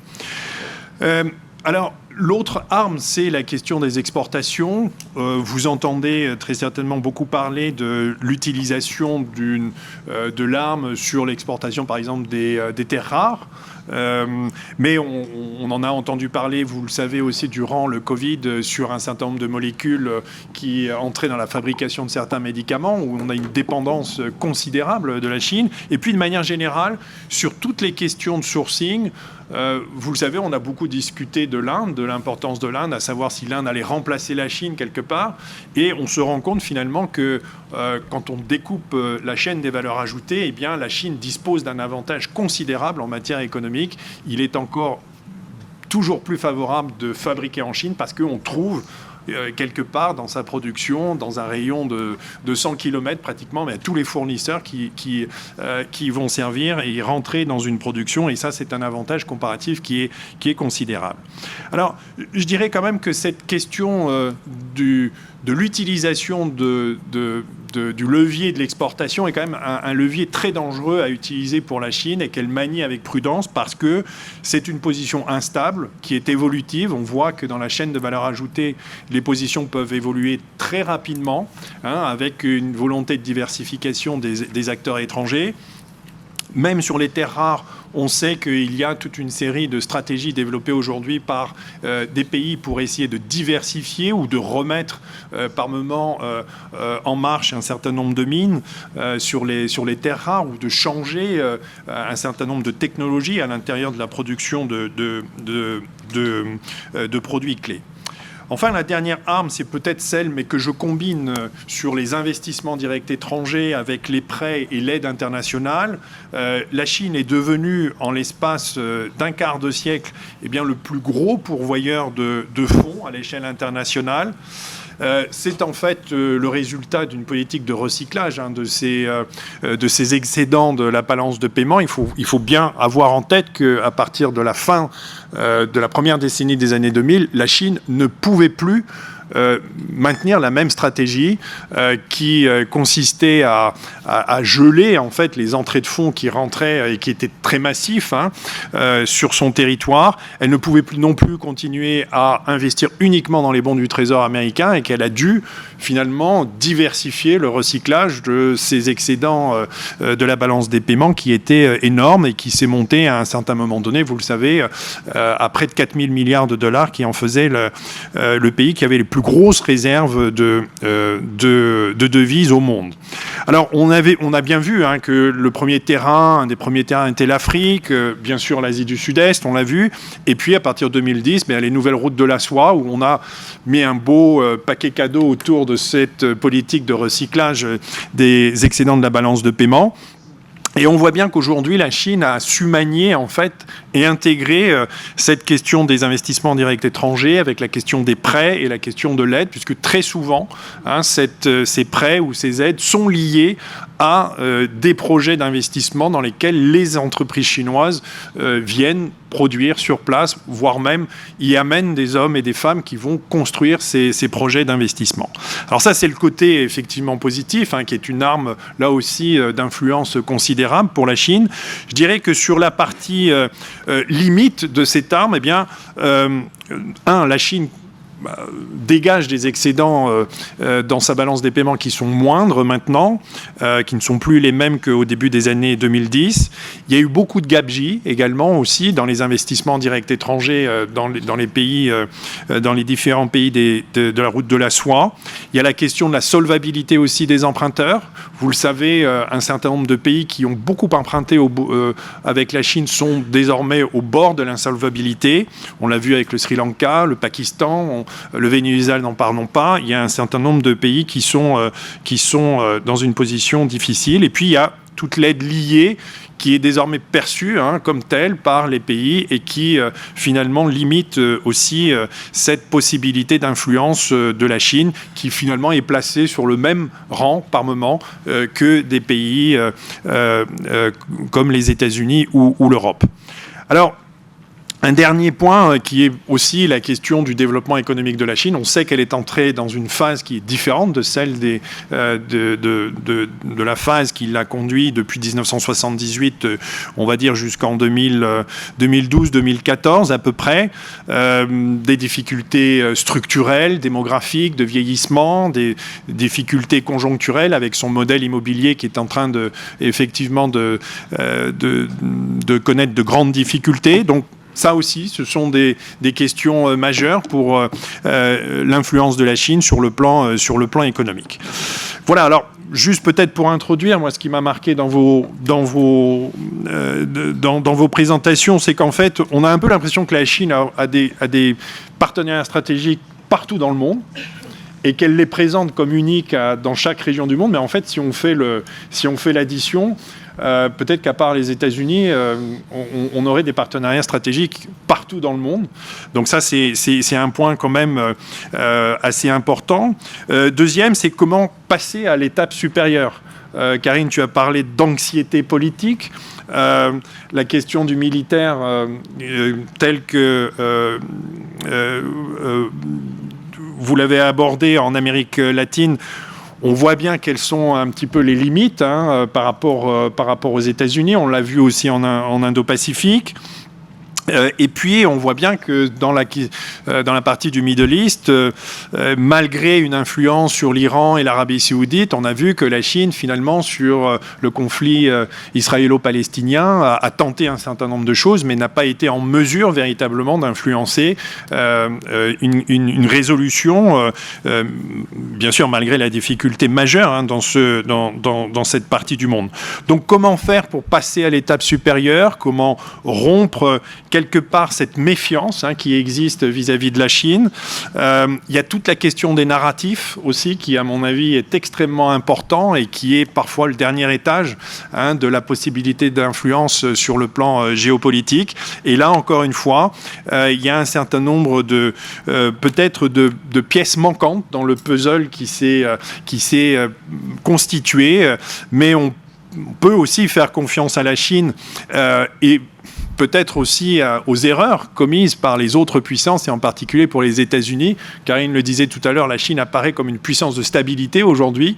Alors, l'autre arme, c'est la question des exportations. Vous entendez très certainement beaucoup parler de l'utilisation de l'arme sur l'exportation, par exemple, des terres rares. Mais on en a entendu parler, vous le savez aussi, durant le Covid, sur un certain nombre de molécules qui entraient dans la fabrication de certains médicaments, où on a une dépendance considérable de la Chine. Et puis, de manière générale, sur toutes les questions de sourcing, vous le savez, on a beaucoup discuté de l'Inde, de l'importance de l'Inde, à savoir si l'Inde allait remplacer la Chine quelque part. Et on se rend compte finalement que quand on découpe la chaîne des valeurs ajoutées, eh bien, la Chine dispose d'un avantage considérable en matière économique. Il est encore toujours plus favorable de fabriquer en Chine parce qu'on trouve quelque part dans sa production, dans un rayon de 100 km pratiquement, mais à tous les fournisseurs qui vont servir et rentrer dans une production. Et ça, c'est un avantage comparatif qui est considérable. Alors, je dirais quand même que cette question de l'utilisation du levier de l'exportation est quand même un levier très dangereux à utiliser pour la Chine et qu'elle manie avec prudence parce que c'est une position instable qui est évolutive. On voit que dans la chaîne de valeur ajoutée, les positions peuvent évoluer très rapidement avec une volonté de diversification des acteurs étrangers. Même sur les terres rares, on sait qu'il y a toute une série de stratégies développées aujourd'hui par des pays pour essayer de diversifier ou de remettre par moment en marche un certain nombre de mines sur les terres rares ou de changer un certain nombre de technologies à l'intérieur de la production de produits clés. Enfin, la dernière arme, c'est peut-être celle, mais que je combine sur les investissements directs étrangers avec les prêts et l'aide internationale. La Chine est devenue, en l'espace d'un quart de siècle, le plus gros pourvoyeur de fonds à l'échelle internationale. C'est en fait le résultat d'une politique de recyclage de ces excédents de la balance de paiement. Il faut bien avoir en tête qu'à partir de la fin de la première décennie des années 2000, la Chine ne pouvait plus maintenir la même stratégie qui consistait à geler en fait les entrées de fonds qui rentraient et qui étaient très massifs sur son territoire. Elle ne pouvait plus non plus continuer à investir uniquement dans les bons du Trésor américain et qu'elle a dû finalement diversifier le recyclage de ces excédents de la balance des paiements qui étaient énormes et qui s'est monté à un certain moment donné, vous le savez, à près de 4 000 milliards de dollars qui en faisait le pays qui avait les plus grosses réserves de devises au monde. Alors, on a bien vu que un des premiers terrains était l'Afrique, bien sûr l'Asie du Sud-Est, on l'a vu, et puis à partir de 2010, les nouvelles routes de la soie, où on a mis un beau paquet cadeau autour de cette politique de recyclage des excédents de la balance de paiement. Et on voit bien qu'aujourd'hui, la Chine a su manier, en fait, et intégrer cette question des investissements directs étrangers avec la question des prêts et la question de l'aide, puisque très souvent, ces prêts ou ces aides sont liés à des projets d'investissement dans lesquels les entreprises chinoises viennent produire sur place, voire même y amènent des hommes et des femmes qui vont construire ces projets d'investissement. Alors ça, c'est le côté effectivement positif, qui est une arme, là aussi, d'influence considérable pour la Chine. Je dirais que sur la partie limite de cette arme, la Chine dégage des excédents dans sa balance des paiements qui sont moindres maintenant, qui ne sont plus les mêmes qu'au début des années 2010. Il y a eu beaucoup de gabegie également aussi dans les investissements directs étrangers dans les pays, dans les différents pays de la route de la soie. Il y a la question de la solvabilité aussi des emprunteurs. Vous le savez, un certain nombre de pays qui ont beaucoup emprunté avec la Chine sont désormais au bord de l'insolvabilité. On l'a vu avec le Sri Lanka, le Pakistan, le Venezuela, n'en parlons pas. Il y a un certain nombre de pays qui sont dans une position difficile. Et puis, il y a toute l'aide liée qui est désormais perçue comme telle par les pays et qui finalement limite aussi cette possibilité d'influence de la Chine qui finalement est placée sur le même rang par moment que des pays comme les États-Unis ou l'Europe. Alors, un dernier point qui est aussi la question du développement économique de la Chine. On sait qu'elle est entrée dans une phase qui est différente de celle de la phase qui l'a conduit depuis 1978, on va dire jusqu'en 2012-2014 à peu près. Des difficultés structurelles, démographiques, de vieillissement, des difficultés conjoncturelles avec son modèle immobilier qui est en train de connaître de grandes difficultés. Donc, ça aussi, ce sont des questions majeures pour l'influence de la Chine sur le plan économique. Voilà, alors juste peut-être pour introduire, moi ce qui m'a marqué dans vos présentations, c'est qu'en fait, on a un peu l'impression que la Chine a des partenariats stratégiques partout dans le monde et qu'elle les présente comme uniques dans chaque région du monde. Mais en fait, si on fait l'addition, peut-être qu'à part les États-Unis, on aurait des partenariats stratégiques partout dans le monde. Donc ça, c'est un point quand même assez important. Deuxième, c'est comment passer à l'étape supérieure. Karine, tu as parlé d'anxiété politique. La question du militaire telle que vous l'avez abordé en Amérique latine, on voit bien quelles sont un petit peu les limites par rapport aux États-Unis. On l'a vu aussi en Indo-Pacifique. Et puis, on voit bien que dans la partie du Middle East, malgré une influence sur l'Iran et l'Arabie saoudite, on a vu que la Chine, finalement, sur le conflit israélo-palestinien, a tenté un certain nombre de choses, mais n'a pas été en mesure véritablement d'influencer une résolution, bien sûr, malgré la difficulté majeure dans cette partie du monde. Donc, comment faire pour passer à l'étape supérieure? Comment rompre quelque part cette méfiance qui existe vis-à-vis de la Chine. Il y a toute la question des narratifs aussi qui, à mon avis, est extrêmement important et qui est parfois le dernier étage de la possibilité d'influence sur le plan géopolitique. Et là, encore une fois, il y a un certain nombre peut-être de pièces manquantes dans le puzzle qui s'est constitué, mais on peut aussi faire confiance à la Chine et peut-être aussi aux erreurs commises par les autres puissances, et en particulier pour les États-Unis. Karine le disait tout à l'heure, la Chine apparaît comme une puissance de stabilité aujourd'hui.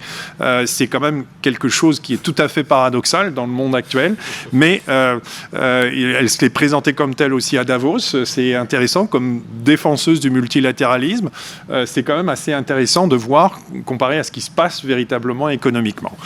C'est quand même quelque chose qui est tout à fait paradoxal dans le monde actuel, mais elle se l'est présentée comme telle aussi à Davos. C'est intéressant, comme défenseuse du multilatéralisme, c'est quand même assez intéressant de voir, comparé à ce qui se passe véritablement économiquement.